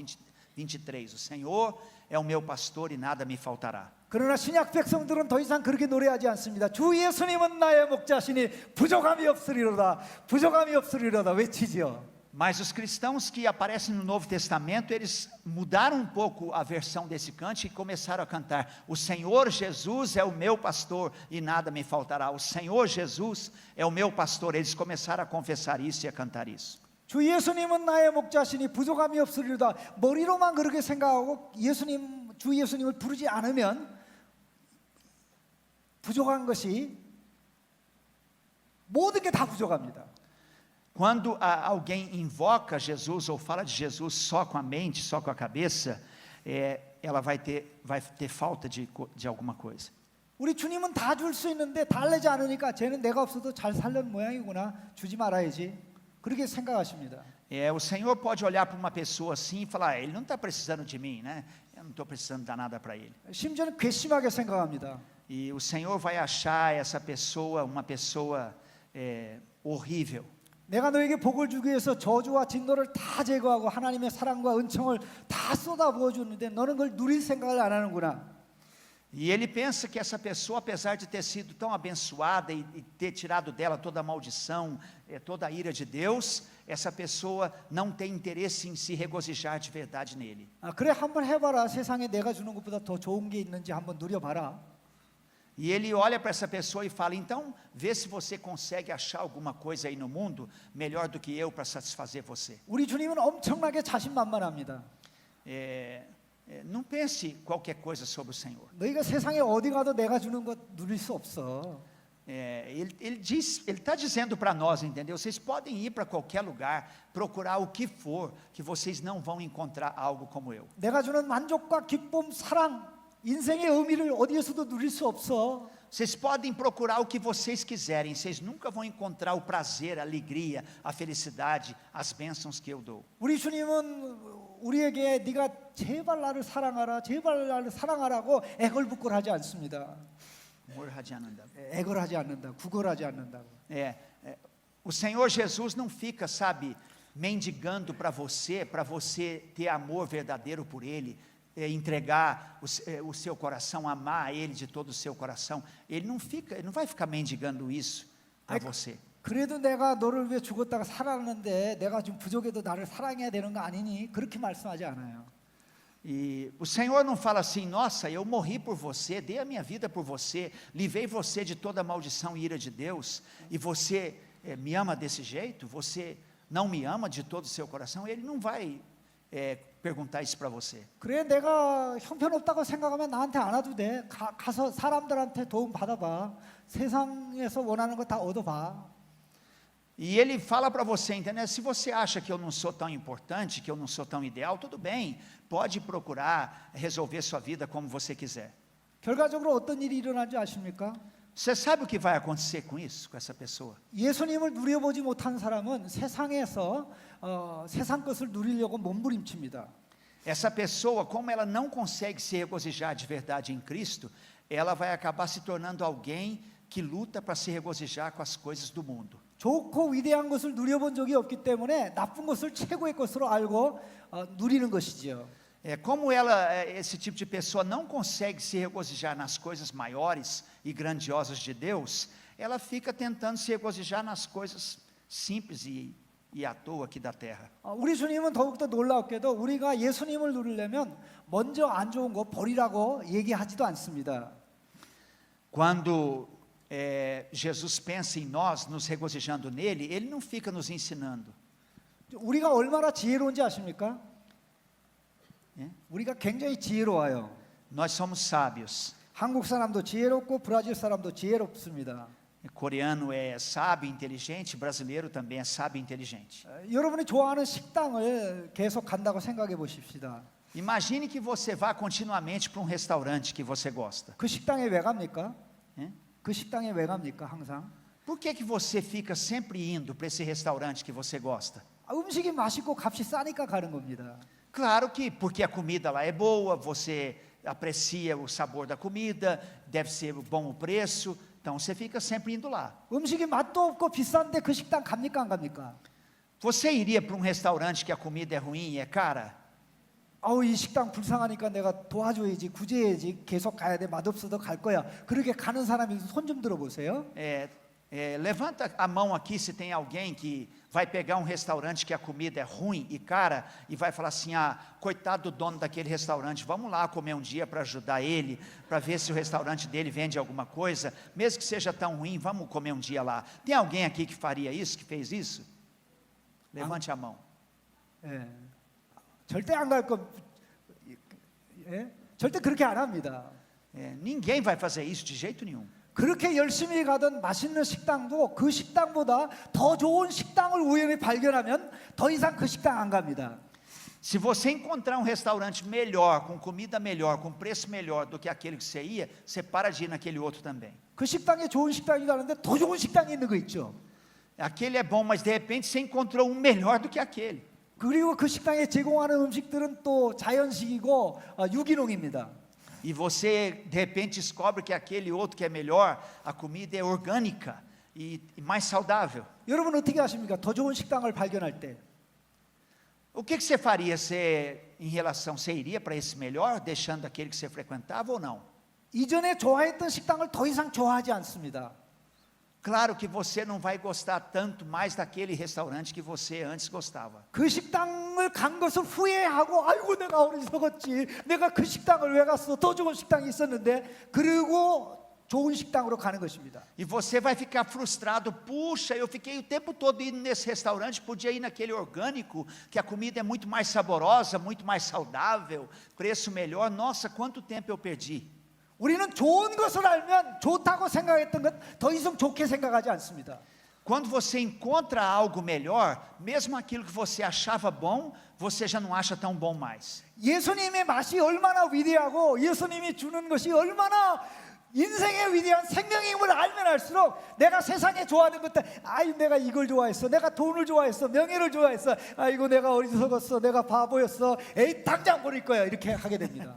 [SPEAKER 1] 23. O Senhor é o meu pastor e nada me faltará.
[SPEAKER 2] 그러나 신약 백성들은 더 이상 그렇게 노래하지 않습니다. 주 예수님은 나의 목자시니 부족함이 없으리로다. 부족함이 없으리로다 외치지요.
[SPEAKER 1] Mas os cristãos que aparecem no Novo Testamento, eles mudaram um pouco a versão desse cântico e começaram a cantar: o Senhor Jesus é o meu pastor e nada me faltará. O Senhor Jesus é o meu pastor. Eles começaram a confessar isso e a cantar isso.
[SPEAKER 2] 주 예수님은 나의 목자시니 부족함이 없으리로다. 머리로만 그렇게 생각하고 주 예수님을 부르지 않으면 부족한 것이 모든 게 다 부족합니다.
[SPEAKER 1] Quando alguém invoca Jesus ou fala de Jesus só com a mente, só com a cabeça, ela vai ter falta de alguma coisa.
[SPEAKER 2] 우리 주님은 다 줄 수 있는데 달래지 않으니까 쟤는 내가 없어도 잘 살는 모양이구나. 주지 말아야지. 그렇게 생각하십니다.
[SPEAKER 1] O Senhor pode olhar para uma pessoa assim e falar: ele não está precisando de mim, né? Eu não estou precisando dar nada para ele.
[SPEAKER 2] 심지어는 괘씸하게 생각합니다.
[SPEAKER 1] E o Senhor vai achar essa pessoa uma pessoa horrível.
[SPEAKER 2] 내가 너에게 복을 주기 위해서 저주와 진노를 다 제거하고 하나님의 사랑과 은총을 다 쏟아부어 주는데 너는 그걸 누릴 생각을 안 하는구나.
[SPEAKER 1] E ele pensa que essa pessoa, apesar de ter sido tão abençoada e ter tirado dela toda a maldição, toda a ira de Deus, essa pessoa não tem interesse em se regozijar de verdade nele.
[SPEAKER 2] 그래 한번 해봐라. 세상에 내가 주는 것보다 더 좋은 게 있는지 한번 누려봐라.
[SPEAKER 1] E ele olha para essa pessoa e fala: então, vê se você consegue achar alguma coisa aí no mundo melhor do que eu para satisfazer você.
[SPEAKER 2] 우리 주님은 엄청나게 자신만만합니다.
[SPEAKER 1] Não pense qualquer coisa sobre o Senhor.
[SPEAKER 2] 너희가 세상에 어디 가도 내가 주는 것 누릴 수 없어.
[SPEAKER 1] Ele está dizendo para nós, entendeu? Vocês podem ir para qualquer lugar, procurar o que for, que vocês não vão encontrar algo como eu.
[SPEAKER 2] 내가 주는 만족과 기쁨, 사랑, 인생의 의미를 어디에서도 누릴 수 없어.
[SPEAKER 1] Vocês podem procurar o que vocês quiserem, vocês nunca vão encontrar o prazer, a alegria, a felicidade, as bênçãos que eu dou.
[SPEAKER 2] 우리 주님은 우리에게 네가 제발 나를 사랑하라, 제발 나를 사랑하라고 애걸복걸하지 않습니다. 애걸하지 않는다, 구걸하지 않는다고.
[SPEAKER 1] O Senhor Jesus não fica, sabe, mendigando para você ter amor verdadeiro por Ele. Entregar o seu coração, amar Ele de todo o seu coração. Ele não vai ficar mendigando isso a você.
[SPEAKER 2] 그래도 내가 너를 위해 죽었다가 살았는데 내가 좀 부족해도 나를 사랑해야 되는 거 아니니? 그렇게 말씀하지 않아요.
[SPEAKER 1] E o Senhor não fala assim: nossa, eu morri por você, dei a minha vida por você, livrei você de toda a maldição e ira de Deus, e você me ama desse jeito? Você não me ama de todo o seu coração? Ele não vai perguntar isso para você.
[SPEAKER 2] 그래 내가 형편없다고 생각하면 나한테 안 와도 돼. 가서 사람들한테 도움 받아봐. 세상에서 원하는 거 다 얻어봐.
[SPEAKER 1] E ele fala para você, entendeu? Se você acha que eu não sou tão importante, que eu não sou tão ideal, tudo bem, pode procurar resolver sua vida como você quiser.
[SPEAKER 2] 결과적으로 어떤 일이 일어난지 아십니까?
[SPEAKER 1] Você sabe o que vai acontecer com isso, com essa pessoa?
[SPEAKER 2] 예수님을 누려보지 못한 사람은 세상에서 세상 것을 누리려고 몸부림칩니다.
[SPEAKER 1] Essa pessoa, como ela não consegue se regozijar de verdade em Cristo, ela vai acabar se tornando alguém que luta para se regozijar com as coisas do mundo.
[SPEAKER 2] 좋고 위대한 것을 누려본 적이 없기 때문에 나쁜 것을 최고의 것으로 알고 누리는 것이지요.
[SPEAKER 1] Como esse tipo de pessoa não consegue se regozijar nas coisas maiores e grandiosas de Deus, ela fica tentando se regozijar nas coisas simples e à toa aqui da terra.
[SPEAKER 2] 우리 주님은 더욱더 놀랍게도 우리가 예수님을 누리려면 먼저 안 좋은 거 버리라고 얘기하지도 않습니다.
[SPEAKER 1] Quando Jesus pensa em nós, nos regozijando nele, ele não fica nos ensinando.
[SPEAKER 2] 우리가 얼마나 지혜로운지 아십니까?
[SPEAKER 1] 예?
[SPEAKER 2] 우리가 굉장히 지혜로워요.
[SPEAKER 1] Nós somos sábios.
[SPEAKER 2] 한국 사람도 지혜롭고 브라질 사람도 지혜롭습니다.
[SPEAKER 1] Coreano é sábio, inteligente, brasileiro também é sábio e inteligente.
[SPEAKER 2] 여러분이 좋아하는 식당을 계속 간다고 생각해 보십시다.
[SPEAKER 1] Imagine que você vá continuamente para um restaurante que você gosta.
[SPEAKER 2] 그 식당에 왜 갑니까?
[SPEAKER 1] 예?
[SPEAKER 2] 그 식당에 왜 갑니까? 항상.
[SPEAKER 1] Por que você fica sempre indo para esse restaurante que você gosta?
[SPEAKER 2] 음식이 맛있고 값이 싸니까 가는 겁니다.
[SPEAKER 1] Claro que porque a comida lá é boa, você aprecia o sabor da comida, deve ser bom o preço, então você fica sempre indo lá.
[SPEAKER 2] 음식이 맛도 없고 비싼데 그 식당 갑니까 안 갑니까?
[SPEAKER 1] Você iria para um restaurante que a comida é ruim e é cara?
[SPEAKER 2] 이 식당 불쌍하니까 내가 도와줘야지, 구제해야지, 계속 가야 돼, 맛없어도 갈 거야. 그렇게 가는 사람이 손 좀 들어보세요.
[SPEAKER 1] Levanta a mão aqui se tem alguém que vai pegar um restaurante que a comida é ruim e cara e vai falar assim, coitado do dono daquele restaurante, vamos lá comer um dia para ajudar ele, para ver se o restaurante dele vende alguma coisa, mesmo que seja tão ruim, vamos comer um dia lá. Tem alguém aqui que faria isso, que fez isso? Levante a mão.
[SPEAKER 2] 절대 안 갈 거, 절대 그렇게 안 합니다.
[SPEAKER 1] Ninguém vai fazer isso de jeito nenhum.
[SPEAKER 2] 그렇게 열심히 가던 맛있는 식당도 그 식당보다 더 좋은 식당을 우연히 발견하면 더 이상 그 식당 안 갑니다.
[SPEAKER 1] Se você encontrar um restaurante melhor, com comida melhor, com preço melhor do que aquele que você ia, você para de ir naquele outro também.
[SPEAKER 2] 그 식당에 좋은 식당이 가는데 더 좋은 식당이 있는 거 있죠.
[SPEAKER 1] Aquele é bom, mas de repente você encontrou um melhor do que aquele.
[SPEAKER 2] 그리고 그 식당에 제공하는 음식들은 또 자연식이고 유기농입니다.
[SPEAKER 1] E você de repente descobre que aquele outro que é melhor, a comida é orgânica e mais saudável.
[SPEAKER 2] 여러분 어떻게 하십니까? 더 좋은 식당을 발견할 때.
[SPEAKER 1] O que você faria em relação, você iria para esse melhor, deixando aquele que você frequentava ou não?
[SPEAKER 2] 이전에 좋아했던 식당을 더 이상 좋아하지 않습니다.
[SPEAKER 1] Claro que você não vai gostar tanto mais daquele restaurante que você antes gostava.
[SPEAKER 2] 그 식당을 간 것을 후회하고 아이고 내가 어리석었지. 내가 그 식당을 왜 갔어? 더 좋은 식당이 있었는데. 그리고 좋은 식당으로 가는 것입니다.
[SPEAKER 1] E você vai ficar frustrado, puxa, eu fiquei o tempo todo indo nesse restaurante, podia ir naquele orgânico, que a comida é muito mais saborosa, muito mais saudável, preço melhor. Nossa, quanto tempo eu perdi.
[SPEAKER 2] 우리는 좋은 것을 알면 좋다고 생각했던 것 더 이상 좋게 생각하지 않습니다.
[SPEAKER 1] Quando você encontra algo melhor, mesmo aquilo que você achava bom, você já não acha tão bom mais.
[SPEAKER 2] 예수님의 맛이 얼마나 위대하고 예수님이 주는 것이 얼마나 인생의 위대한 생명임을 알면 알수록 내가 세상에 좋아하는 것들, 내가 이걸 좋아했어, 내가 돈을 좋아했어, 명예를 좋아했어, 아이고 내가 어리석었어, 내가 바보였어, 당장 버릴 거야, 이렇게 하게 됩니다.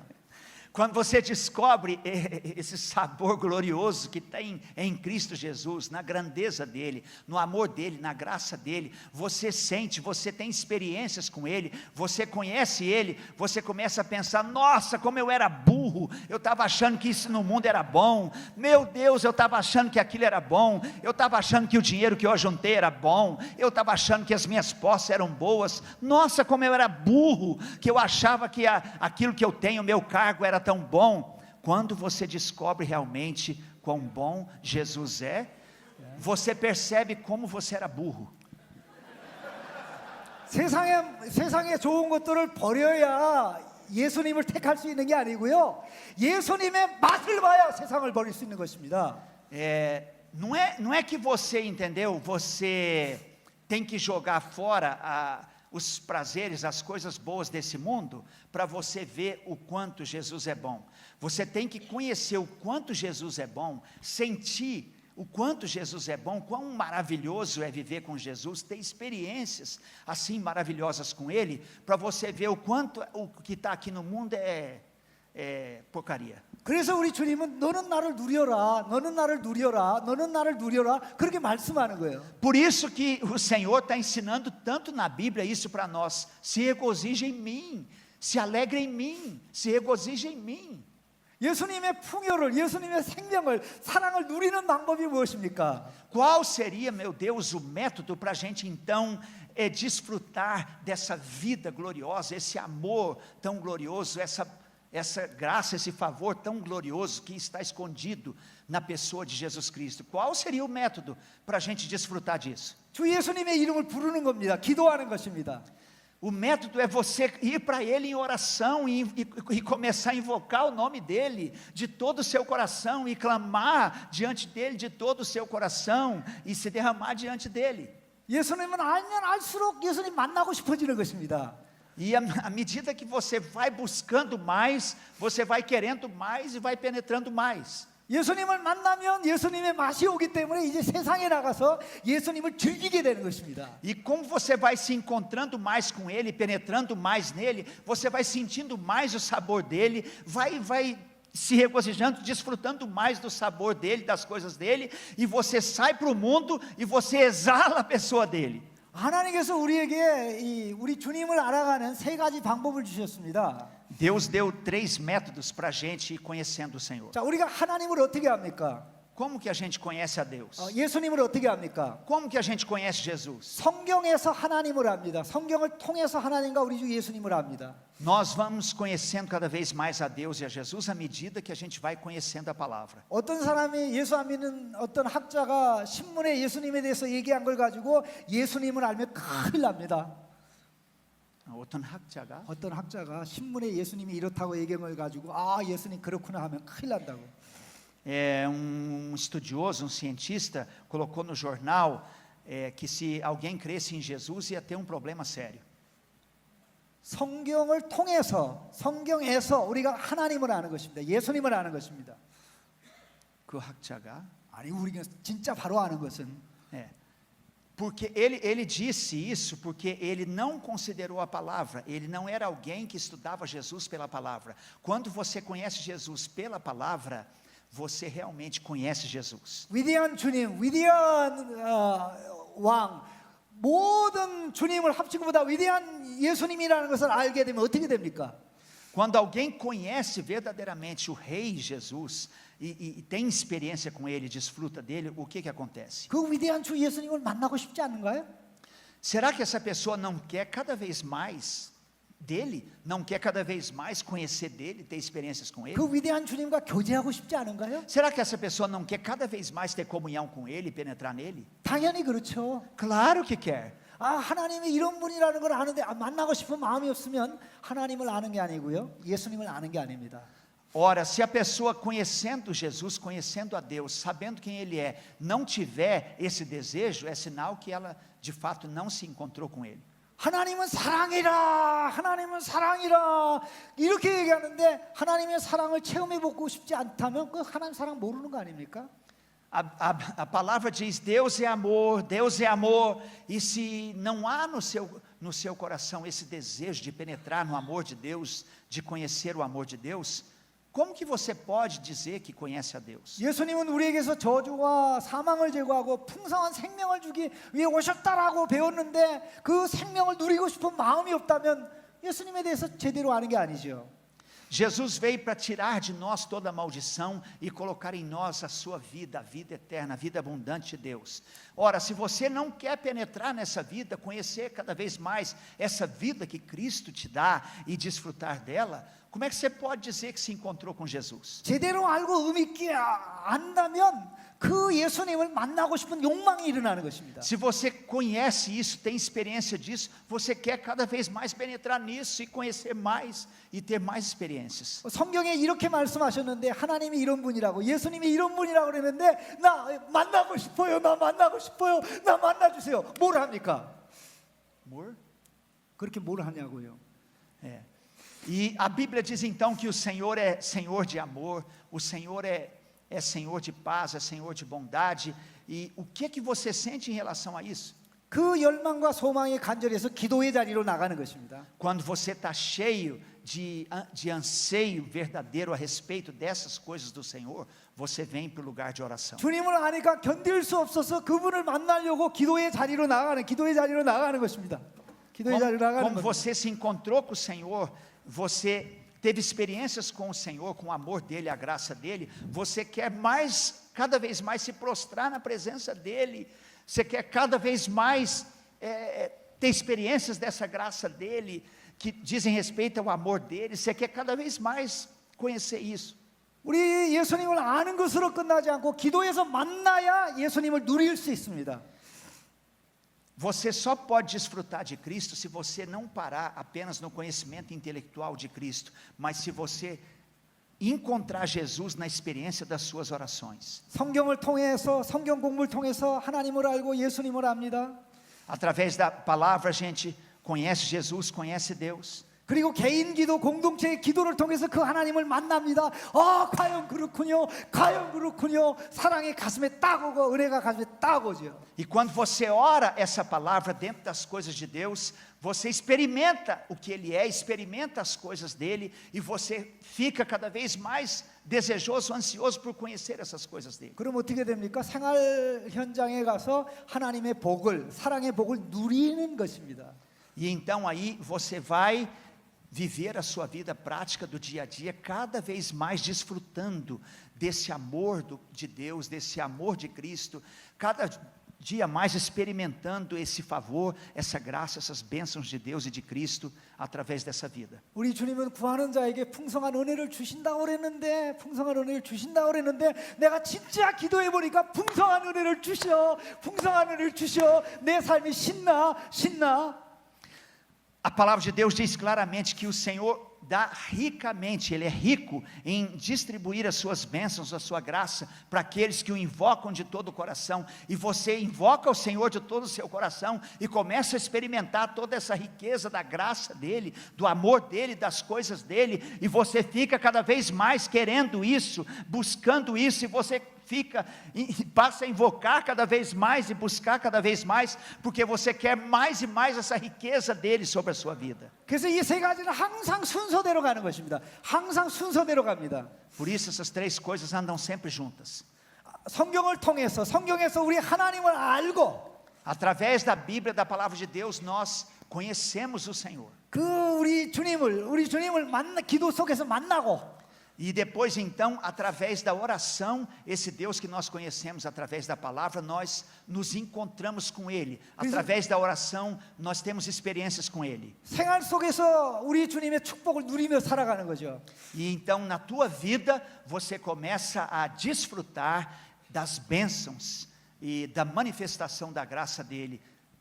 [SPEAKER 1] Quando você descobre esse sabor glorioso que tem em Cristo Jesus, na grandeza dele, no amor dele, na graça dele, você sente, você tem experiências com ele, você conhece ele, você começa a pensar, nossa, como eu era burro, eu estava achando que isso no mundo era bom, meu Deus, eu estava achando que aquilo era bom, eu estava achando que o dinheiro que eu juntei era bom, eu estava achando que as minhas posses eram boas, nossa, como eu era burro, que eu achava que aquilo que eu tenho, meu cargo era tão bom. Quando você descobre realmente quão bom Jesus é, você percebe como você era burro.
[SPEAKER 2] 세상에 좋은 것들을 버려야 예수님을 택할 수 있는 게 아니고요. 예수님의 맛을 봐야 세상을 버릴 수 있는 것입니다.
[SPEAKER 1] Não é que você entendeu, você tem que jogar fora os prazeres, as coisas boas desse mundo, para você ver o quanto Jesus é bom. Você tem que conhecer o quanto Jesus é bom, sentir o quanto Jesus é bom, quão maravilhoso é viver com Jesus, ter experiências assim maravilhosas com Ele, para você ver o quanto o que está aqui no mundo é porcaria.
[SPEAKER 2] 그래서 우리 주님은 너는 나를 누려라, 너는 나를 누려라, 너는 나를 누려라 그렇게 말씀하는 거예요.
[SPEAKER 1] Por isso que o Senhor está ensinando tanto na Bíblia isso para nós. Se regozije em mim, se alegra em mim, se regozija em mim.
[SPEAKER 2] 예수님의 풍요를, 예수님의 생명을, 사랑을 누리는 방법이 무엇입니까?
[SPEAKER 1] Qual seria, meu Deus, o método para a gente então desfrutar dessa vida gloriosa, esse amor tão glorioso, essa graça, esse favor tão glorioso que está escondido na pessoa de Jesus Cristo? Qual seria o método para a gente desfrutar disso?
[SPEAKER 2] 주 예수님의 이름을 부르는 겁니다. 기도하는 것입니다.
[SPEAKER 1] O método é você ir para Ele em oração e começar a invocar o nome dEle de todo o seu coração e clamar diante dEle de todo o seu coração e se derramar diante dEle.
[SPEAKER 2] 예수님은 알면 알수록 예수님 만나고 싶어지는 것입니다.
[SPEAKER 1] E à medida que você vai buscando mais, você vai querendo mais e vai penetrando mais.
[SPEAKER 2] 예수님을 만나면 예수님의 맛이 오기 때문에 이제 세상에 나가서 예수님을 즐기게 되는 것입니다.
[SPEAKER 1] E como você vai se encontrando mais com Ele, penetrando mais nele, você vai sentindo mais o sabor dele, vai se regozijando, desfrutando mais do sabor dele, das coisas dele, e você sai para o mundo e você exala a pessoa dele.
[SPEAKER 2] 하나님께서 우리에게 우리 주님을 알아가는 세 가지 방법을 주셨습니다.
[SPEAKER 1] Deus deu 3 métodos para a gente ir conhecendo o Senhor.
[SPEAKER 2] 자, 우리가 하나님을 어떻게 합니까?
[SPEAKER 1] Como que a gente conhece a Deus?
[SPEAKER 2] 예수님을 어떻게 합니까?
[SPEAKER 1] Como que a gente conhece Jesus?
[SPEAKER 2] 성경에서 하나님을 압니다. 성경을 통해서 하나님과 우리 주 예수님을 압니다.
[SPEAKER 1] Nós vamos conhecendo cada vez mais a Deus e a Jesus à medida que a gente vai conhecendo a palavra.
[SPEAKER 2] 어떤 사람이 예수 안 믿는 어떤 학자가 신문에 예수님에 대해서 얘기한 걸 가지고 예수님을 알면 큰일 납니다. 어떤 학자가 신문에 예수님이 이렇다고 얘기한 걸 가지고 예수님 그렇구나 하면 큰일 난다고.
[SPEAKER 1] Estudioso, cientista, colocou no jornal que se alguém cresce em Jesus ia ter problema sério.
[SPEAKER 2] 성경을 통해서, 성경에서 우리가 하나님을 아는 것입니다. 예수님을 아는 것입니다.
[SPEAKER 1] 그 학자가
[SPEAKER 2] 아니 우리가 진짜 바로 아는 것은
[SPEAKER 1] porque ele disse isso porque ele não considerou a palavra, ele não era alguém que estudava Jesus pela palavra. Quando você conhece Jesus pela palavra, você realmente conhece Jesus.
[SPEAKER 2] 위대한 주님, 위대한 왕, 모든 주님을 합치고 보다 위대한 예수님이라는 것을 알게 되면 어떻게 됩니까?
[SPEAKER 1] Quando alguém conhece verdadeiramente o Rei Jesus e tem experiência com Ele, desfruta dele, o que acontece?
[SPEAKER 2] 그 위대한 주 예수님을 만나고 싶지 않은가요?
[SPEAKER 1] Será que essa pessoa não quer cada vez mais dele? Não quer cada vez mais conhecer dele, ter experiências com ele?
[SPEAKER 2] 그 위대한 주님과 교제하고 싶지 않은가요?
[SPEAKER 1] Será que essa pessoa não quer cada vez mais ter comunhão com ele, penetrar nele?
[SPEAKER 2] 당연히 그렇죠.
[SPEAKER 1] Claro que quer.
[SPEAKER 2] 하나님이 이런 분이라는 걸 아는데 만나고 싶은 마음이 없으면 하나님을 아는 게 아니고요. 예수님을 아는 게 아닙니다.
[SPEAKER 1] Ora, se a pessoa conhecendo Jesus, conhecendo a Deus, sabendo quem Ele é, não tiver esse desejo, é sinal que ela de fato não se encontrou com Ele.
[SPEAKER 2] 하나님은 사랑이라, 하나님은 사랑이라 이렇게 얘기하는데 하나님의 사랑을 체험해 보고 싶지 않다면 그 하나님 사랑 모르는 거 아닙니까?
[SPEAKER 1] A palavra diz Deus é amor, e se não há no seu coração esse desejo de penetrar no amor de Deus, de conhecer o amor de Deus, como que você pode dizer que conhece a Deus?
[SPEAKER 2] 예수님은 우리에게서 저주와 사망을 제거하고 풍성한 생명을 주기 위해 오셨다라고 배웠는데 그 생명을 누리고 싶은 마음이 없다면 예수님에 대해서 제대로 아는 게 아니죠.
[SPEAKER 1] Jesus veio para tirar de nós toda a maldição e colocar em nós a sua vida, a vida eterna, a vida abundante de Deus. Ora, se você não quer penetrar nessa vida, conhecer cada vez mais essa vida que Cristo te dá e desfrutar dela, como é que você pode dizer que se encontrou com Jesus?
[SPEAKER 2] 제대로 알고 의미 있게 안다면 그 예수님을 만나고 싶은 욕망이 일어나는 것입니다.
[SPEAKER 1] Se você conhece isso, tem experiência disso, você quer cada vez mais penetrar nisso e conhecer mais e ter mais experiências.
[SPEAKER 2] 성경에 이렇게 말씀하셨는데 하나님이 이런 분이라고 예수님이 이런 분이라고 그랬는데 나 만나고 싶어요. 나 만나고 싶어요. 나 만나 주세요. 뭘 합니까? 그렇게 뭘 하냐고요?
[SPEAKER 1] E a Bíblia diz então que o Senhor é Senhor de amor, o Senhor é Senhor de paz, é Senhor de bondade. E o que você sente em relação a isso?
[SPEAKER 2] 그 열망과 소망이 간절해서 기도의 자리로 나가는 것입니다.
[SPEAKER 1] Quando você está cheio de anseio verdadeiro a respeito dessas coisas do Senhor, você vem para o lugar de oração.
[SPEAKER 2] 주님을 아니까 견딜 수 없어서 그분을 만나려고 기도의 자리로 나가는 것입니다. 기도의 자리로 나가는
[SPEAKER 1] Como
[SPEAKER 2] 것입니다.
[SPEAKER 1] você se encontrou com o Senhor você teve experiências com o Senhor, com o amor dEle, a graça dEle, você quer cada vez mais se prostrar na presença dEle, você quer cada vez mais ter experiências dessa graça dEle, que dizem respeito ao amor dEle, você quer cada vez mais conhecer isso.
[SPEAKER 2] 우리 예수님을 아는 것으로 끝나지 않고 기도해서 만나야 예수님을 누릴 수 있습니다.
[SPEAKER 1] Você só pode desfrutar de Cristo se você não parar apenas no conhecimento intelectual de Cristo, mas se você encontrar Jesus na experiência das suas orações.
[SPEAKER 2] 성경을 통해서 성경 공부를 통해서 하나님을 알고 예수님을 압니다.
[SPEAKER 1] Através da palavra a gente conhece Jesus, conhece Deus.
[SPEAKER 2] 그리고 개인 기도, 공동체의 기도를 통해서 그 하나님을 만납니다. 과연 그렇군요. 과연 그렇군요. 사랑이 가슴에 딱 오고 은혜가 가슴에 딱 오죠.
[SPEAKER 1] E quando você ora essa palavra dentro das coisas de Deus, você experimenta o que Ele é, experimenta as coisas dEle, e você fica cada vez mais desejoso, ansioso por conhecer essas coisas dEle.
[SPEAKER 2] 그럼 어떻게 됩니까? 생활 현장에 가서 하나님의 복을, 사랑의 복을 누리는 것입니다.
[SPEAKER 1] E então aí você vai viver a sua vida prática do dia a dia, cada vez mais desfrutando desse amor de Deus, desse amor de Cristo, cada dia mais experimentando esse favor, essa graça, essas bênçãos de Deus e de Cristo através dessa vida.
[SPEAKER 2] 우리 주님은 구하는 자에게 풍성한 은혜를 주신다고 그랬는데, 풍성한 은혜를 주신다고 그랬는데, 내가 진짜 기도해 보니까 풍성한 은혜를 주셔, 풍성한 은혜를 주셔. 내 삶이 신나.
[SPEAKER 1] A palavra de Deus diz claramente que o Senhor dá ricamente, Ele é rico em distribuir as suas bênçãos, a sua graça, para aqueles que o invocam de todo o coração, e você invoca o Senhor de todo o seu coração, e começa a experimentar toda essa riqueza da graça dEle, do amor dEle, das coisas dEle, e você fica cada vez mais querendo isso, buscando isso, e você passa a invocar cada vez mais e buscar cada vez mais, porque você quer mais e mais essa riqueza dele sobre a sua vida.
[SPEAKER 2] 그래서 이 세 가지는 항상 순서대로 가는 것입니다. 항상 순서대로 갑니다.
[SPEAKER 1] Por isso essas três coisas andam sempre juntas.
[SPEAKER 2] 성경에서 우리 하나님을 알고,
[SPEAKER 1] através da Bíblia, da palavra de Deus, nós conhecemos o Senhor.
[SPEAKER 2] 우리 주님을 기도 속에서 만나고,
[SPEAKER 1] E depois então, através da oração, esse Deus que nós conhecemos através da palavra, nós nos encontramos com Ele. Através da oração, nós temos experiências com Ele.
[SPEAKER 2] 생활 속에서 우리 주님의 축복을 누리며 살아가는 거죠.
[SPEAKER 1] E então na tua vida, você começa a desfrutar das bênçãos e da manifestação da graça dEle,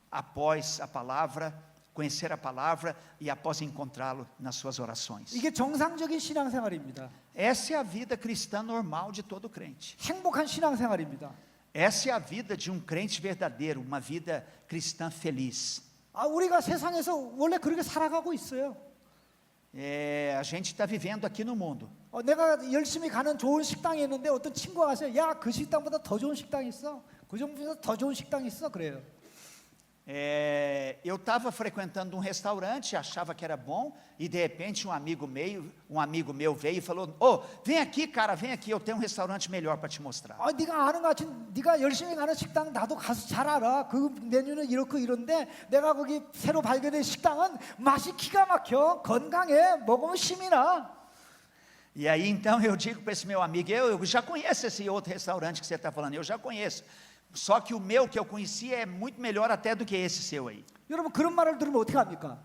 [SPEAKER 1] após a palavra, conhecer a palavra e após encontrá-lo nas suas orações.
[SPEAKER 2] 이게 정상적인 신앙생활입니다.
[SPEAKER 1] Essa é a vida cristã normal de todo crente.
[SPEAKER 2] 행복한 신앙생활입니다.
[SPEAKER 1] Essa é a vida de um crente verdadeiro, uma vida cristã feliz.
[SPEAKER 2] 우리가 세상에서 원래 그렇게 살아가고 있어요.
[SPEAKER 1] A gente está vivendo aqui no mundo.
[SPEAKER 2] 내가 열심히 가는 좋은 식당이 있는데 어떤 친구가 가서 그 식당보다 더 좋은 식당이 있어. 그 정도보다 더 좋은 식당이 있어. 그래요.
[SPEAKER 1] Eu estava frequentando um restaurante, achava que era bom, e de repente um amigo meu veio e falou: vem aqui, cara, vem aqui, eu tenho um restaurante melhor para te mostrar.
[SPEAKER 2] 네가 열심히 가는 식당 나도 가서 잘 알아. 그 메뉴는 이렇고 이런데 내가 거기 새로 발견된 식당은 맛이 기가 막혀, 건강해, 먹으면 힘이 나.
[SPEAKER 1] E aí então eu digo para esse meu amigo: eu já conheço esse outro restaurante que você está falando, eu já conheço. Só que o meu que eu conhecia é muito melhor até do que esse seu aí.
[SPEAKER 2] 여러분 그런 말을 들으면 어떻게 합니까?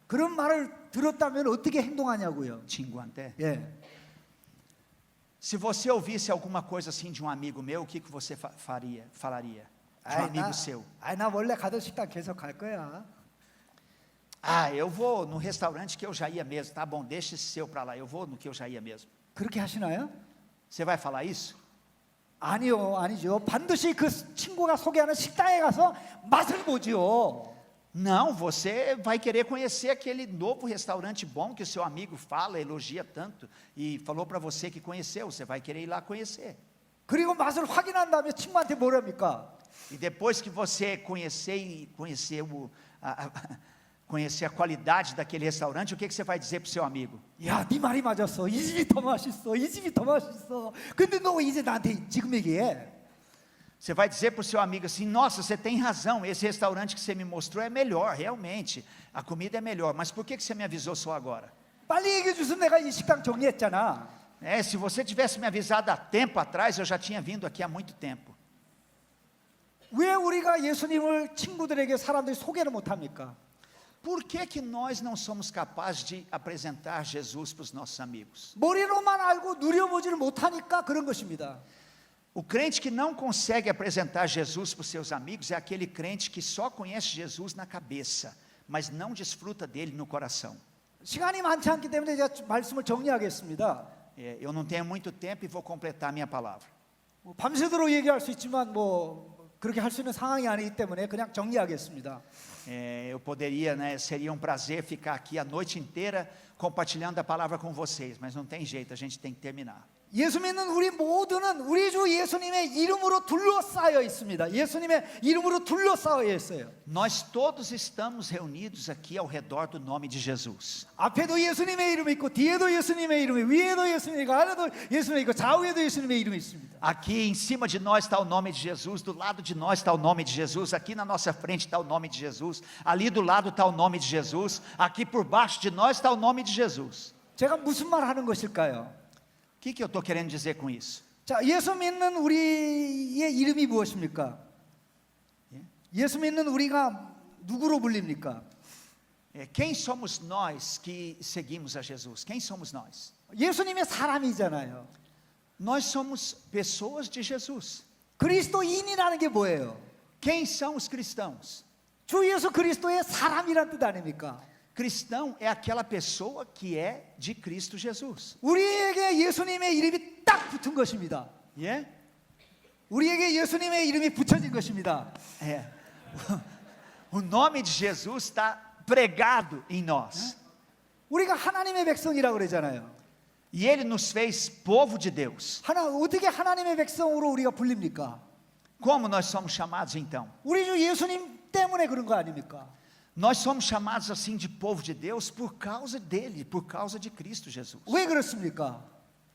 [SPEAKER 2] 그런 말을 들었다면 어떻게 행동하냐고요?
[SPEAKER 1] Tinguanté.
[SPEAKER 2] 예.
[SPEAKER 1] Se você ouvisse alguma coisa assim de um amigo meu, o que você falaria? De um amigo seu.
[SPEAKER 2] 나 원래 가던 식당 계속 갈 거야.
[SPEAKER 1] Eu vou no restaurante que eu já ia mesmo. Tá bom, deixa esse seu para lá. Eu vou no que eu já ia mesmo.
[SPEAKER 2] 그렇게 하시나요?
[SPEAKER 1] Você vai falar isso?
[SPEAKER 2] 아니죠. 반드시 그 친구가 소개하는 식당에 가서 맛을 보죠.
[SPEAKER 1] Não, você vai querer conhecer aquele novo restaurante bom que o seu amigo fala, elogia tanto e falou para você que conheceu. Você vai querer ir lá conhecer.
[SPEAKER 2] 그리고 맛을 확인한 다음에 친구한테 뭐랍니까?
[SPEAKER 1] E depois que você conhecer a qualidade daquele restaurante, o que você vai dizer para o seu amigo?
[SPEAKER 2] 야, 네 말이 맞았어. 이 집이 더 맛있어. 이 집이 더 맛있어. 근데 너 왜 이제 나한테 지금 얘기해?
[SPEAKER 1] Você vai dizer para o seu amigo assim: nossa, você tem razão, esse restaurante que você me mostrou é melhor, realmente, a comida é melhor, mas por que você me avisou só agora?
[SPEAKER 2] 빨리 얘기해 주면 내가 이 식당 정리했잖아.
[SPEAKER 1] Se você tivesse me avisado há tempo atrás, eu já tinha vindo aqui há muito tempo.
[SPEAKER 2] 왜 우리가 예수님을 친구들에게 사람들이 소개를 못합니까?
[SPEAKER 1] Por que nós não somos capazes de apresentar Jesus para os nossos amigos?
[SPEAKER 2] 머리로만 알고 누려보지를 못하니까 그런 것입니다.
[SPEAKER 1] O crente que não consegue apresentar Jesus para os seus amigos é aquele crente que só conhece Jesus na cabeça, mas não desfruta dele no coração.
[SPEAKER 2] 시간이 많지 않기 때문에 제가 말씀을 정리하겠습니다.
[SPEAKER 1] Eu não tenho muito tempo e vou completar minha palavra.
[SPEAKER 2] 밤새도록 얘기할 수 있지만 그렇게 할 수 있는 상황이 아니기 때문에 그냥 정리하겠습니다.
[SPEAKER 1] Eu poderia, seria um prazer ficar aqui a noite inteira compartilhando a palavra com vocês, mas não tem jeito, a gente tem que terminar.
[SPEAKER 2] 예수 믿는 우리 모두는 우리 주 예수님의 이름으로 둘러싸여 있습니다. 예수님의 이름으로 둘러싸여 있어요.
[SPEAKER 1] Nós todos estamos reunidos aqui ao redor do nome de Jesus.
[SPEAKER 2] 앞에도 예수님의 이름이 있고 뒤에도 예수님의 이름이, 위에도 예수님이 있고 아래도 예수님이 있고 좌우에도 예수님의 이름이 있습니다.
[SPEAKER 1] Aqui em cima de nós está o nome de Jesus, do lado de nós está o nome de Jesus, aqui na nossa frente está o nome de Jesus, ali do lado está o nome de Jesus, aqui por baixo de nós está o nome de Jesus.
[SPEAKER 2] 제가 무슨 말 하는 것일까요?
[SPEAKER 1] O que eu estou querendo dizer com isso?
[SPEAKER 2] 자, 예수 믿는 우리의 이름이 무엇입니까? 예수 믿는 우리가 누구로 불립니까?
[SPEAKER 1] Quem somos nós que seguimos a Jesus? Quem somos nós?
[SPEAKER 2] 예수님의 사람이잖아요.
[SPEAKER 1] Nós somos pessoas de Jesus.
[SPEAKER 2] 그리스도인이라는 게 뭐예요?
[SPEAKER 1] Quem são os cristãos?
[SPEAKER 2] 주 예수 그리스도의 사람이란 뜻 아닙니까?
[SPEAKER 1] Cristão é aquela pessoa que é de Cristo Jesus.
[SPEAKER 2] 우리에게 예수님의 이름이 딱 붙은 것입니다. 우리에게 예수님의 이름이 붙여진 것입니다.
[SPEAKER 1] O nome de Jesus está pregado em nós.
[SPEAKER 2] 우리가 하나님의 백성이라고 그러잖아요.
[SPEAKER 1] E Ele nos fez povo de Deus.
[SPEAKER 2] 어떻게 하나님의 백성으로 우리가 불립니까?
[SPEAKER 1] Como nós somos chamados então?
[SPEAKER 2] 우리 주 예수님 때문에 그런 거 아닙니까?
[SPEAKER 1] Nós somos chamados assim de povo de Deus por causa dele, por causa de Cristo Jesus.
[SPEAKER 2] 왜 그렇습니까?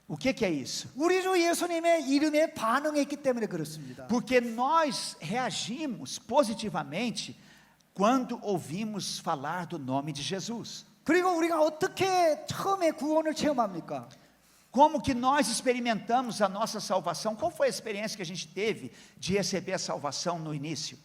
[SPEAKER 1] O que é isso?
[SPEAKER 2] 우리 주 예수님의 이름에 반응했기 때문에 그렇습니다.
[SPEAKER 1] Porque nós reagimos positivamente quando ouvimos falar do nome de Jesus.
[SPEAKER 2] 그리고 우리가 어떻게 처음에 구원을 체험합니까?
[SPEAKER 1] Como que nós experimentamos a nossa salvação? Qual foi a experiência que a gente teve de receber a salvação no início?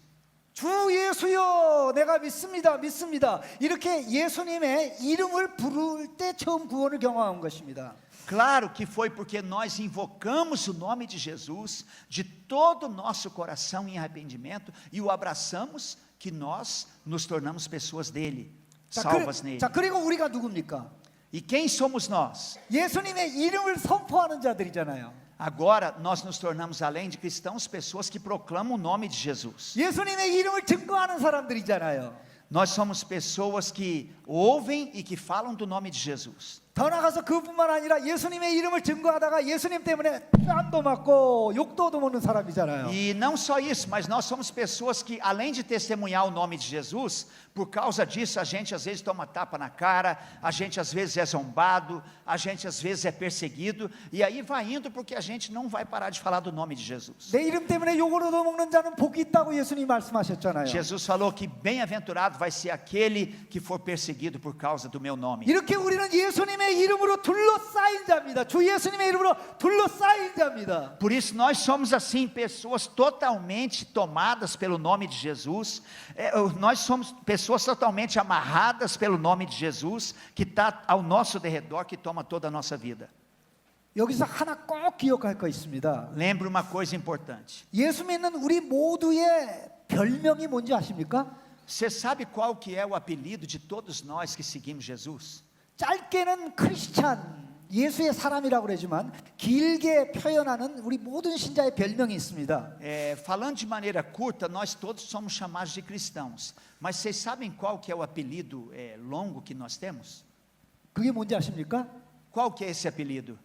[SPEAKER 2] 주 예수여 내가 믿습니다. 이렇게 예수님의 이름을 부를 때 처음 구원을 경험한 것입니다.
[SPEAKER 1] Claro que foi porque nós invocamos o nome de Jesus de todo o nosso coração em arrependimento e o abraçamos que nós nos tornamos pessoas dele, salvas nele.
[SPEAKER 2] 자, 그리고 우리가 누굽니까?
[SPEAKER 1] E quem somos nós?
[SPEAKER 2] 예수님의 이름을 선포하는 자들이잖아요.
[SPEAKER 1] Agora nós nos tornamos, além de cristãos, pessoas que proclamam o nome de Jesus.
[SPEAKER 2] 예수님의 이름을 증거하는 사람들이잖아요.
[SPEAKER 1] Nós somos pessoas que ouvem e que falam do nome de Jesus.
[SPEAKER 2] 더 나가서 그뿐만 아니라 예수님의 이름을 증거하다가 예수님 때문에 뺨도 맞고 욕도 얻어먹는 사람이잖아요.
[SPEAKER 1] E não só isso, mas nós somos pessoas que, além de testemunhar o nome de Jesus, por causa disso a gente às vezes toma tapa na cara, a gente às vezes é zombado, a gente às vezes é perseguido, e aí vai indo porque a gente não vai parar de falar do nome de Jesus.
[SPEAKER 2] 내 이름 때문에 욕을 얻어먹는 자는 복이 있다고 예수님 말씀하셨잖아요.
[SPEAKER 1] Jesus falou que bem-aventurado vai ser aquele que for perseguido por causa do meu nome.
[SPEAKER 2] 이렇게 우리는 예수님의 이름으로 둘러싸인 자입니다. 주 예수님의 이름으로 둘러싸인 자입니다.
[SPEAKER 1] Por isso nós somos assim pessoas totalmente tomadas pelo nome de Jesus. Nós somos pessoas totalmente amarradas pelo nome de Jesus, que está ao nosso derredor, que toma toda a nossa vida.
[SPEAKER 2] 여기서 하나 꼭 기억할 거 있습니다.
[SPEAKER 1] Lembre uma coisa importante.
[SPEAKER 2] 예수 믿는 우리 모두의 별명이 뭔지 아십니까?
[SPEAKER 1] Você sabe qual que é o apelido de todos nós que seguimos Jesus?
[SPEAKER 2] 짧게는 크리스찬, 예수의 사람이라고 그러지만 길게 표현하는 우리 모든 신자의 별명이 있습니다.
[SPEAKER 1] Falando de maneira curta, nós todos somos chamados de cristãos. Mas vocês sabem qual que é o apelido longo que nós temos?
[SPEAKER 2] 그게 뭔지 아십니까?
[SPEAKER 1] Qual que é esse apelido?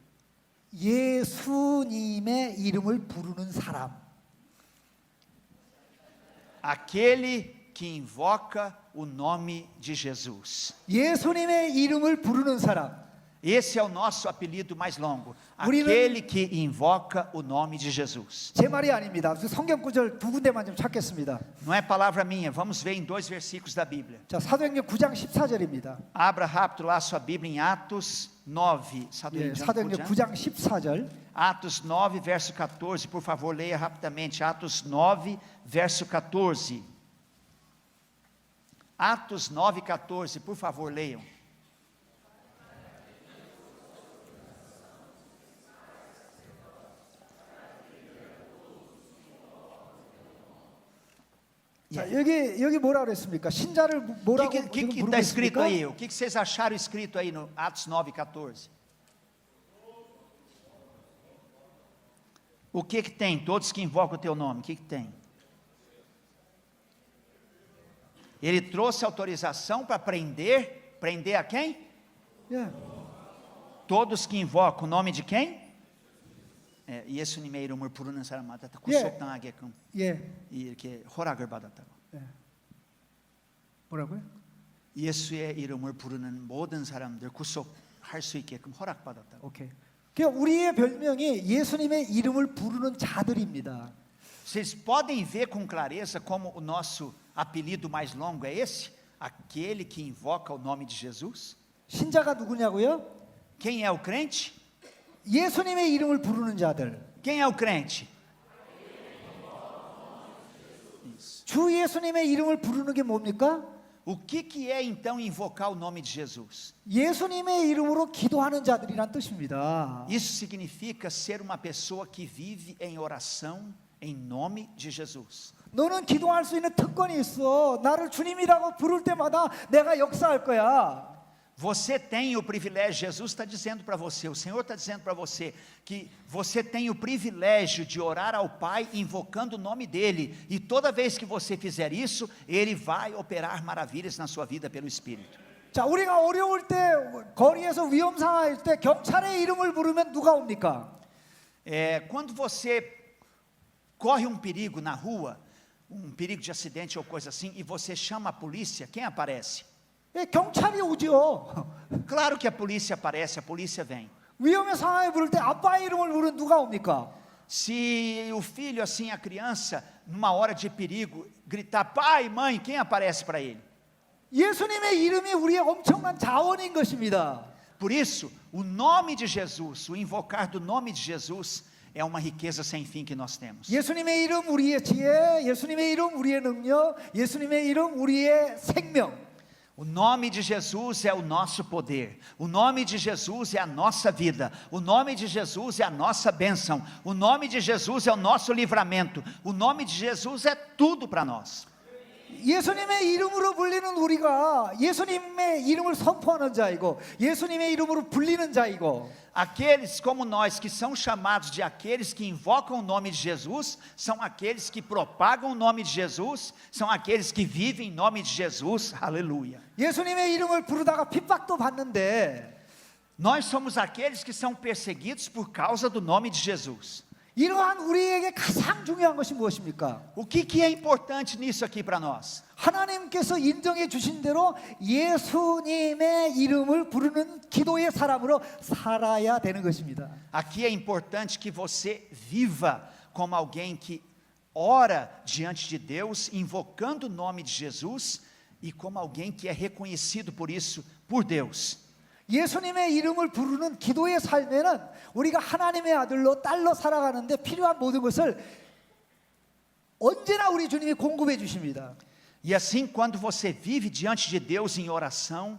[SPEAKER 2] 예수님의 이름을 부르는 사람.
[SPEAKER 1] Aquele que invoca o nome de Jesus.
[SPEAKER 2] 예수님의 이름을 부르는 사람.
[SPEAKER 1] Esse é o nosso apelido mais longo.
[SPEAKER 2] 우리는-
[SPEAKER 1] Aquele que invoca o nome de Jesus.
[SPEAKER 2] 제 말이 아닙니다. 성경 구절 두 군데만 좀 찾겠습니다.
[SPEAKER 1] Não é palavra minha, vamos ver em 2 versículos da Bíblia.
[SPEAKER 2] 자, 사도행전 9장 14절입니다.
[SPEAKER 1] Abra rápido lá sua Bíblia em Atos 9.
[SPEAKER 2] 예, 사도행전 9장 14절.
[SPEAKER 1] Atos 9, verso 14. Por favor, leia rapidamente. Atos 9, verso 14. Atos 9, 14. Por favor, leiam.
[SPEAKER 2] 자, 여기 뭐라 그랬습니까? 신자를
[SPEAKER 1] O
[SPEAKER 2] 뭐라고
[SPEAKER 1] que
[SPEAKER 2] 지금 부르고
[SPEAKER 1] está escrito
[SPEAKER 2] 있습니까?
[SPEAKER 1] aí? O que vocês acharam escrito aí no Atos 9, 14? O que tem? Todos que invocam o teu nome, o que tem? Ele trouxe autorização para prender. Prender a quem?
[SPEAKER 2] 예.
[SPEAKER 1] Todos que invocam o nome de quem? 예수님의 이름을 부르는 사람마다 다 구속당하게끔
[SPEAKER 2] 예.
[SPEAKER 1] 이렇게 허락을 받았다고.
[SPEAKER 2] 뭐라고요?
[SPEAKER 1] 예수의 이름을 부르는 모든 사람들 구속할 수 있게끔 허락받았다고.
[SPEAKER 2] 오케이. 그러니까 우리의 별명이 예수님의 이름을 부르는 자들입니다.
[SPEAKER 1] Vocês podem ver com clareza como o nosso apelido mais longo é esse? Aquele que invoca o nome de Jesus?
[SPEAKER 2] 신자가 누구냐고요?
[SPEAKER 1] Quem é o crente?
[SPEAKER 2] 예수님의 이름을 부르는 자들.
[SPEAKER 1] Quem é o crente?
[SPEAKER 2] 주 예수님의 이름을 부르는 게 뭡니까?
[SPEAKER 1] O que é então invocar o nome de Jesus?
[SPEAKER 2] 예수님의 이름으로 기도하는 자들이란 뜻입니다.
[SPEAKER 1] Isso significa ser uma pessoa que vive em oração em nome de Jesus.
[SPEAKER 2] 너는 기도할 수 있는 특권이 있어. 나를 주님이라고 부를 때마다 내가 역사할 거야.
[SPEAKER 1] Você tem o privilégio, Jesus está dizendo para você, o Senhor está dizendo para você, que você tem o privilégio de orar ao Pai invocando o nome dEle, e toda vez que você fizer isso, Ele vai operar maravilhas na sua vida pelo Espírito.
[SPEAKER 2] 자, 우리가 어려울 때 거리에서 위험 상황일 때 경찰의 이름을 부르면 누가 옵니까?
[SPEAKER 1] Quando você corre um perigo na rua, um perigo de acidente ou coisa assim, e você chama a polícia, quem aparece?
[SPEAKER 2] 예, 경찰이 오죠.
[SPEAKER 1] Claro que a polícia aparece, a polícia vem.
[SPEAKER 2] 위험의 상황에 부를 때 아빠의 이름을 부르면 누가 옵니까?
[SPEAKER 1] Se o filho, assim, a criança, numa hora de perigo, gritar pai, mãe, quem aparece para ele?
[SPEAKER 2] 예수님의 이름이 우리의 엄청난 자원인 것입니다.
[SPEAKER 1] Por isso, o nome de Jesus, o invocar do nome de Jesus, é uma riqueza sem fim que nós temos.
[SPEAKER 2] 예수님의 이름 우리의 지혜, 예수님의 이름 우리의 능력, 예수님의 이름 우리의 생명.
[SPEAKER 1] O nome de Jesus é o nosso poder, o nome de Jesus é a nossa vida, o nome de Jesus é a nossa bênção, o nome de Jesus é o nosso livramento, o nome de Jesus é tudo para nós.
[SPEAKER 2] 예수님의 이름으로 불리는 우리가 예수님의 이름을 선포하는 자이고 예수님의 이름으로 불리는 자이고
[SPEAKER 1] Aqueles como nós que são chamados de aqueles que invocam o nome de Jesus, são aqueles que propagam o nome de Jesus, são aqueles que vivem em nome de Jesus, aleluia.
[SPEAKER 2] 예수님의 이름을 부르다가 핍박도 받는데
[SPEAKER 1] Nós somos aqueles que são perseguidos por causa do nome de Jesus.
[SPEAKER 2] 이러한 우리에게 가장 중요한 것이 무엇입니까?
[SPEAKER 1] O que é importante nisso aqui para nós?
[SPEAKER 2] 하나님께서 인정해 주신 대로 예수님의 이름을 부르는 기도의 사람으로 살아야 되는 것입니다.
[SPEAKER 1] Aqui é importante que você viva como alguém que ora diante de Deus, invocando o nome de Jesus, e como alguém que é reconhecido por isso, por Deus.
[SPEAKER 2] 예수님의 이름을 부르는 기도의 삶에는 우리가 하나님의 아들로 딸로 살아가는데 필요한 모든 것을 언제나 우리 주님이 공급해 주십니다.
[SPEAKER 1] E assim, quando você vive diante de Deus em oração,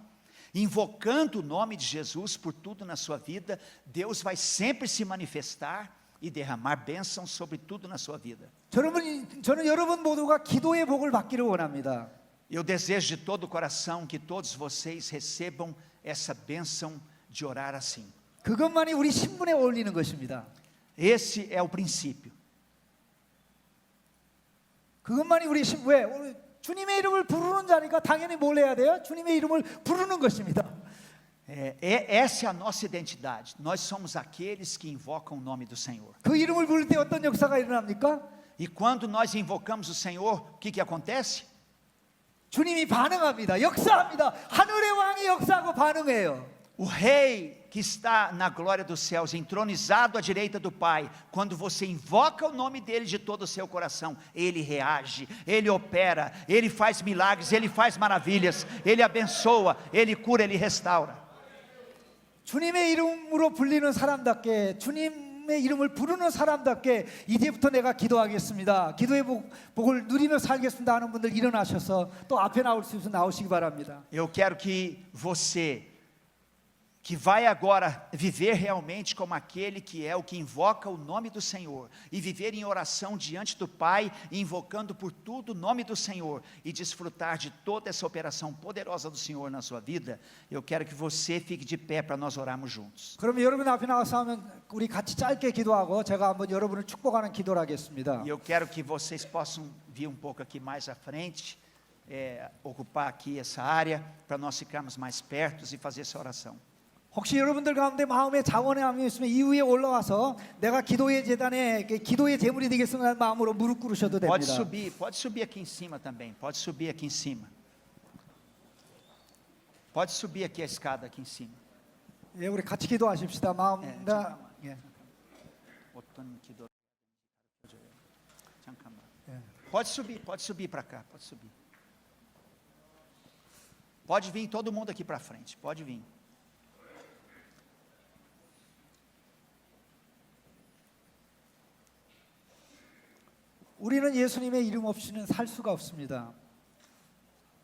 [SPEAKER 1] invocando o nome de Jesus por tudo na sua vida, Deus vai sempre se manifestar e derramar bênçãos sobre tudo na sua vida.
[SPEAKER 2] 저는 여러분 모두가 기도의 복을 받기를 원합니다.
[SPEAKER 1] Eu desejo de todo o coração que todos vocês recebam essa bênção de orar assim.
[SPEAKER 2] 그것만이 우리 신분에 어울리는 것입니다.
[SPEAKER 1] Esse é o princípio.
[SPEAKER 2] 그것만이 우리 신분에 주님의 이름을 부르는 자니까 당연히 뭘 해야 돼요? 주님의 이름을 부르는 것입니다.
[SPEAKER 1] Essa é a nossa identidade. Nós somos aqueles que invocam o nome do Senhor.
[SPEAKER 2] 그 이름을 부를 때 어떤 역사가 일어납니까?
[SPEAKER 1] E quando nós invocamos o Senhor, o que acontece?
[SPEAKER 2] 주님이 반응합니다. 역사합니다. 하늘의 왕이 역사하고 반응해요.
[SPEAKER 1] O rei que está na glória dos céus, entronizado à direita do Pai, quando você invoca o nome dele de todo o seu coração, ele reage, ele opera, ele faz milagres, ele faz maravilhas, ele abençoa, ele cura, ele restaura.
[SPEAKER 2] 주님의 이름으로 불리는 사람답게, 주님의 이름을 부르는 사람답게 이제부터 내가 기도하겠습니다, 기도의 복을 누리며 살겠습니다 하는 분들 일어나셔서 또 앞에 나올 수 있으면 나오시기 바랍니다.
[SPEAKER 1] Eu quero que você, que vai agora viver realmente como aquele que é o que invoca o nome do Senhor, e viver em oração diante do Pai, invocando por tudo o nome do Senhor, e desfrutar de toda essa operação poderosa do Senhor na sua vida, eu quero que você fique de pé para nós orarmos juntos.
[SPEAKER 2] 그럼 여러분 앞에 나와서 하면 우리 같이 짧게 기도하고 제가 한번 여러분을 축복하는 기도를 하겠습니다.
[SPEAKER 1] E eu quero que vocês possam vir um pouco aqui mais à frente, ocupar aqui essa área, para nós ficarmos mais perto e fazer essa oração.
[SPEAKER 2] 혹시 여러분들 가운데 마음에 자원함이 있으면 이후에 올라와서 내가 기도의 재단에 기도의 제물이 되겠습니다 하는 마음으로 무릎 꿇으셔도 됩니다.
[SPEAKER 1] Pode subir aqui em cima também, pode subir aqui em cima. Pode subir aqui a escada aqui em cima.
[SPEAKER 2] 예, 우리 같이 기도하십시다. 마음 다 예.
[SPEAKER 1] Pode subir para cá, pode subir. Pode vir todo mundo aqui para frente, pode vir.
[SPEAKER 2] 우리는 예수님의 이름 없이는 살 수가 없습니다.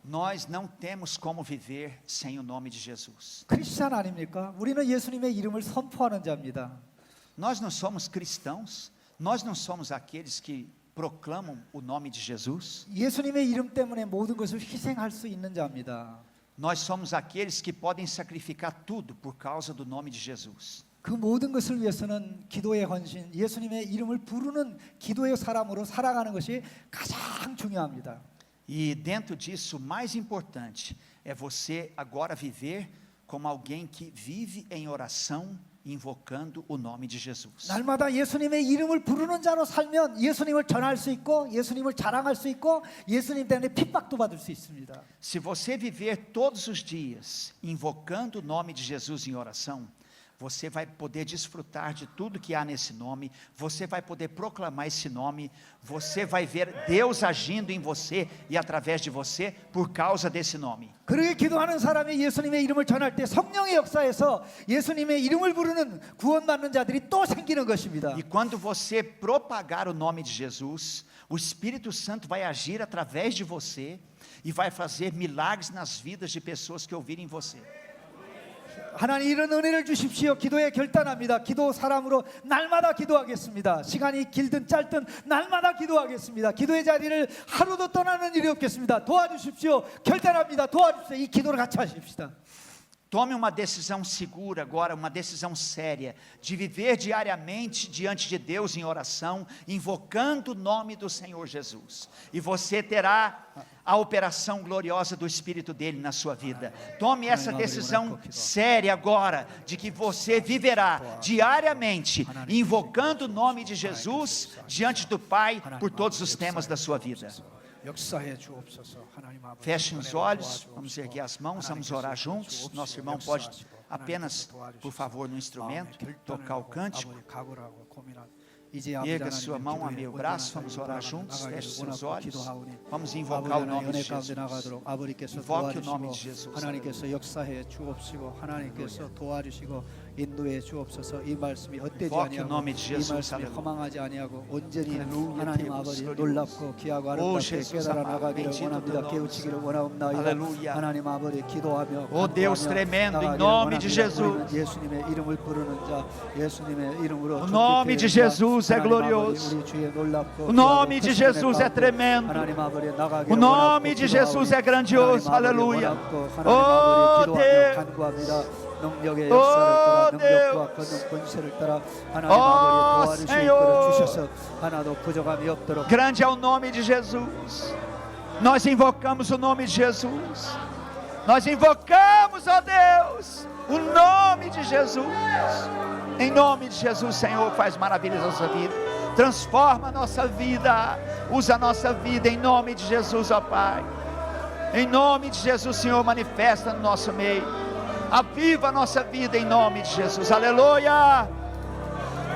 [SPEAKER 1] Nós não temos como viver sem o nome de Jesus.
[SPEAKER 2] 크리스찬 아닙니까? 우리는 예수님의 이름을 선포하는 자입니다.
[SPEAKER 1] Nós não somos cristãos, nós não somos aqueles que proclamam o nome de Jesus.
[SPEAKER 2] 예수님의 이름 때문에 모든 것을 희생할 수 있는 자입니다.
[SPEAKER 1] Nós somos aqueles que podem sacrificar tudo por causa do nome de Jesus.
[SPEAKER 2] 그 모든 것을 위해서는 기도의 헌신, 예수님의 이름을 부르는 기도의 사람으로 살아가는 것이 가장 중요합니다.
[SPEAKER 1] E dentro disso, o mais importante é você agora viver como alguém que vive em oração, invocando o nome de Jesus.
[SPEAKER 2] 날마다 예수님의 이름을 부르는 자로 살면 예수님을 전할 수 있고 예수님을 자랑할 수 있고 예수님 때문에 핍박도 받을 수 있습니다.
[SPEAKER 1] Se você viver todos os dias invocando o nome de Jesus em oração, você vai poder desfrutar de tudo que há nesse nome, você vai poder proclamar esse nome, você vai ver Deus agindo em você e através de você por causa desse nome.
[SPEAKER 2] 그렇게 기도하는 사람이 예수님의 이름을 전할 때 성령의 역사에서 예수님의 이름을 부르는 구원받는 자들이 또 생기는 것입니다.
[SPEAKER 1] E quando você propagar o nome de Jesus, o Espírito Santo vai agir através de você e vai fazer milagres nas vidas de pessoas que ouvirem você.
[SPEAKER 2] 하나님 이런 은혜를 주십시오. 기도에 결단합니다. 기도 사람으로 날마다 기도하겠습니다. 시간이 길든 짧든 날마다 기도하겠습니다. 기도의 자리를 하루도 떠나는 일이 없겠습니다. 도와주십시오. 결단합니다. 도와주십시오. 이 기도를 같이 하십시다.
[SPEAKER 1] Tome uma decisão segura agora, uma decisão séria, de viver diariamente diante de Deus em oração, invocando o nome do Senhor Jesus. E você terá a operação gloriosa do Espírito dele na sua vida. Tome essa decisão séria agora, de que você viverá diariamente, invocando o nome de Jesus, diante do Pai, por todos os temas da sua vida. Fechem os olhos, vamos erguer as mãos, vamos orar juntos. Nosso irmão pode apenas, por favor, no instrumento, tocar o cântico. Erga sua mão a meu braço, vamos orar juntos, feche seus olhos, vamos invocar o nome de Jesus. Invoque o nome de Jesus.
[SPEAKER 2] 하나님께서 역사해 주옵시고 하나님께서 도와주시고 인도해 주옵소서. 이 말씀이 헛되지 아니하고 이 말씀이 허망하지 아니하고 온전히 하나님 아버지 놀랍고 귀하고 아름답게 깨달아 나가기를 원합니다. 깨우치기를 원하옵나이다. 하나님 아버지 기도하며
[SPEAKER 1] Oh Deus tremendo, em nome de Jesus.
[SPEAKER 2] 예수님의 이름을 부르는 자 예수님의 이름으로
[SPEAKER 1] O nome de Jesus é glorioso. O nome de Jesus é tremendo. O nome de Jesus é grandioso. Aleluia. Oh Deus.
[SPEAKER 2] 능력의 역사를 따라 능력과 권세를 따라 하나님 아버지 도와주실 것을 주셔서 하나도 부족함이 없도록.
[SPEAKER 1] Grande é o nome de Jesus. Nós invocamos o nome de Jesus. Nós invocamos, ó Deus, o nome de Jesus. Em nome de Jesus, Senhor, faz maravilhas na nossa vida. Transforma a nossa vida. Usa a nossa vida em nome de Jesus, ó Pai. Em nome de Jesus, Senhor, manifesta no nosso meio. Aviva a nossa vida em nome de Jesus. Aleluia.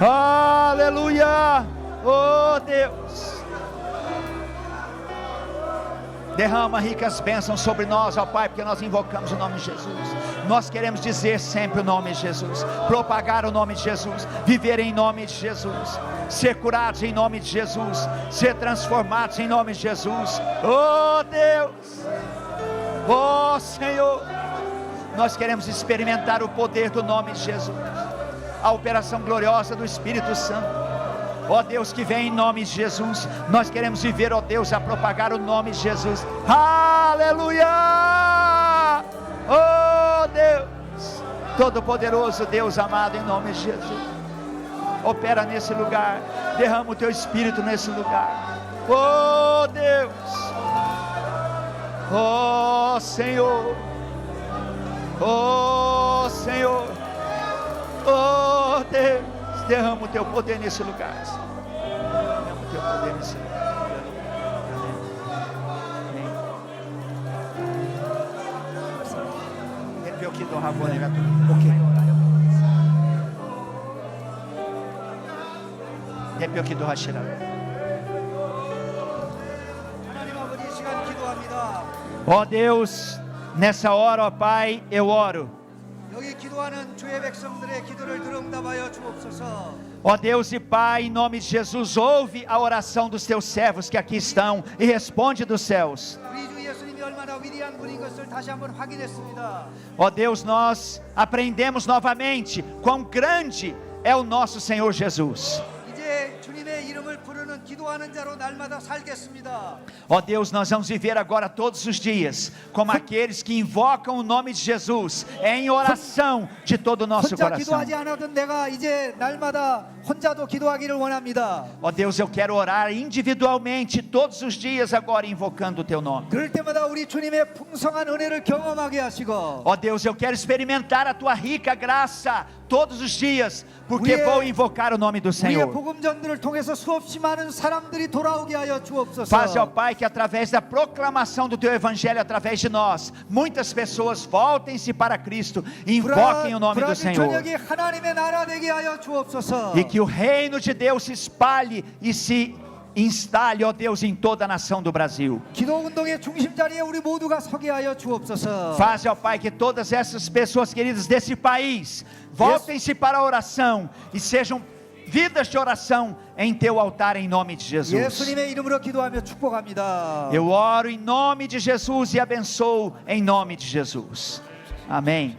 [SPEAKER 1] Aleluia. Oh Deus, derrama ricas bênçãos sobre nós, ó Pai, porque nós invocamos o nome de Jesus. Nós queremos dizer sempre o nome de Jesus, propagar o nome de Jesus, viver em nome de Jesus, ser curados em nome de Jesus, ser transformados em nome de Jesus. Oh Deus, oh Senhor, nós queremos experimentar o poder do nome de Jesus, a operação gloriosa do Espírito Santo. Ó Deus, que vem em nome de Jesus. Nós queremos viver, ó Deus, a propagar o nome de Jesus. Aleluia. Oh Deus, Todo-Poderoso Deus amado, em nome de Jesus, opera nesse lugar, derrama o Teu Espírito nesse lugar. Oh Deus, oh Senhor, oh Senhor, oh Deus, derrama o Teu poder nesse lugar. Derrama o Teu poder nesse lugar. Ó Deus, nessa hora, ó Pai, eu oro.
[SPEAKER 2] 여기 기도하는 주의 백성들의 기도를 들응답하여 주옵소서.
[SPEAKER 1] Ó Deus e Pai, em nome de Jesus, ouve a oração dos Teus servos que aqui estão e responde dos céus.
[SPEAKER 2] 우리 주 예수님이 얼마나 위대한 분인 것을 다시 한번 확인했습니다.
[SPEAKER 1] Ó Deus, nós aprendemos novamente quão grande é o nosso Senhor Jesus.
[SPEAKER 2] 이제 주님의 이름을 부르는 기도하는 자로 날마다 살겠습니다.
[SPEAKER 1] Ó Deus, nós vamos viver agora todos os dias como aqueles que invocam o nome de Jesus em oração de todo o nosso
[SPEAKER 2] 혼자
[SPEAKER 1] coração.
[SPEAKER 2] 기도하지 않아도 내가 이제 날마다 혼자도 기도하기를 원합니다.
[SPEAKER 1] Ó Deus, eu quero orar individualmente todos os dias agora invocando o Teu nome.
[SPEAKER 2] 그럴 때마다 우리 주님의 풍성한 은혜를 경험하게 하시고
[SPEAKER 1] Ó Deus, eu quero experimentar a Tua rica graça todos os dias, porque vou invocar o nome do
[SPEAKER 2] 우리의
[SPEAKER 1] Senhor.
[SPEAKER 2] 복음전들을 통해서 수없이 많은 사람들이 돌아오게 하여 주옵소서.
[SPEAKER 1] Faz, ó Pai, que através da proclamação do Teu Evangelho, através de nós, muitas pessoas voltem-se para Cristo e invoquem o nome do
[SPEAKER 2] 브라질
[SPEAKER 1] Senhor.
[SPEAKER 2] 전역이 하나님의 나라 되게 하여 주옵소서.
[SPEAKER 1] E que o reino de Deus se espalhe e se instale, ó Deus, em toda a nação do Brasil.
[SPEAKER 2] 기도 운동의 중심 자리에 우리 모두가 서게 하여 주옵소서.
[SPEAKER 1] Faz, ó Pai, que todas essas pessoas queridas desse país voltem-se para a oração e sejam vidas de oração em Teu altar, em nome de Jesus.
[SPEAKER 2] 예수님의 이름으로 기도하며 축복합니다.
[SPEAKER 1] Eu oro em nome de Jesus e abençoo em nome de Jesus. Amém.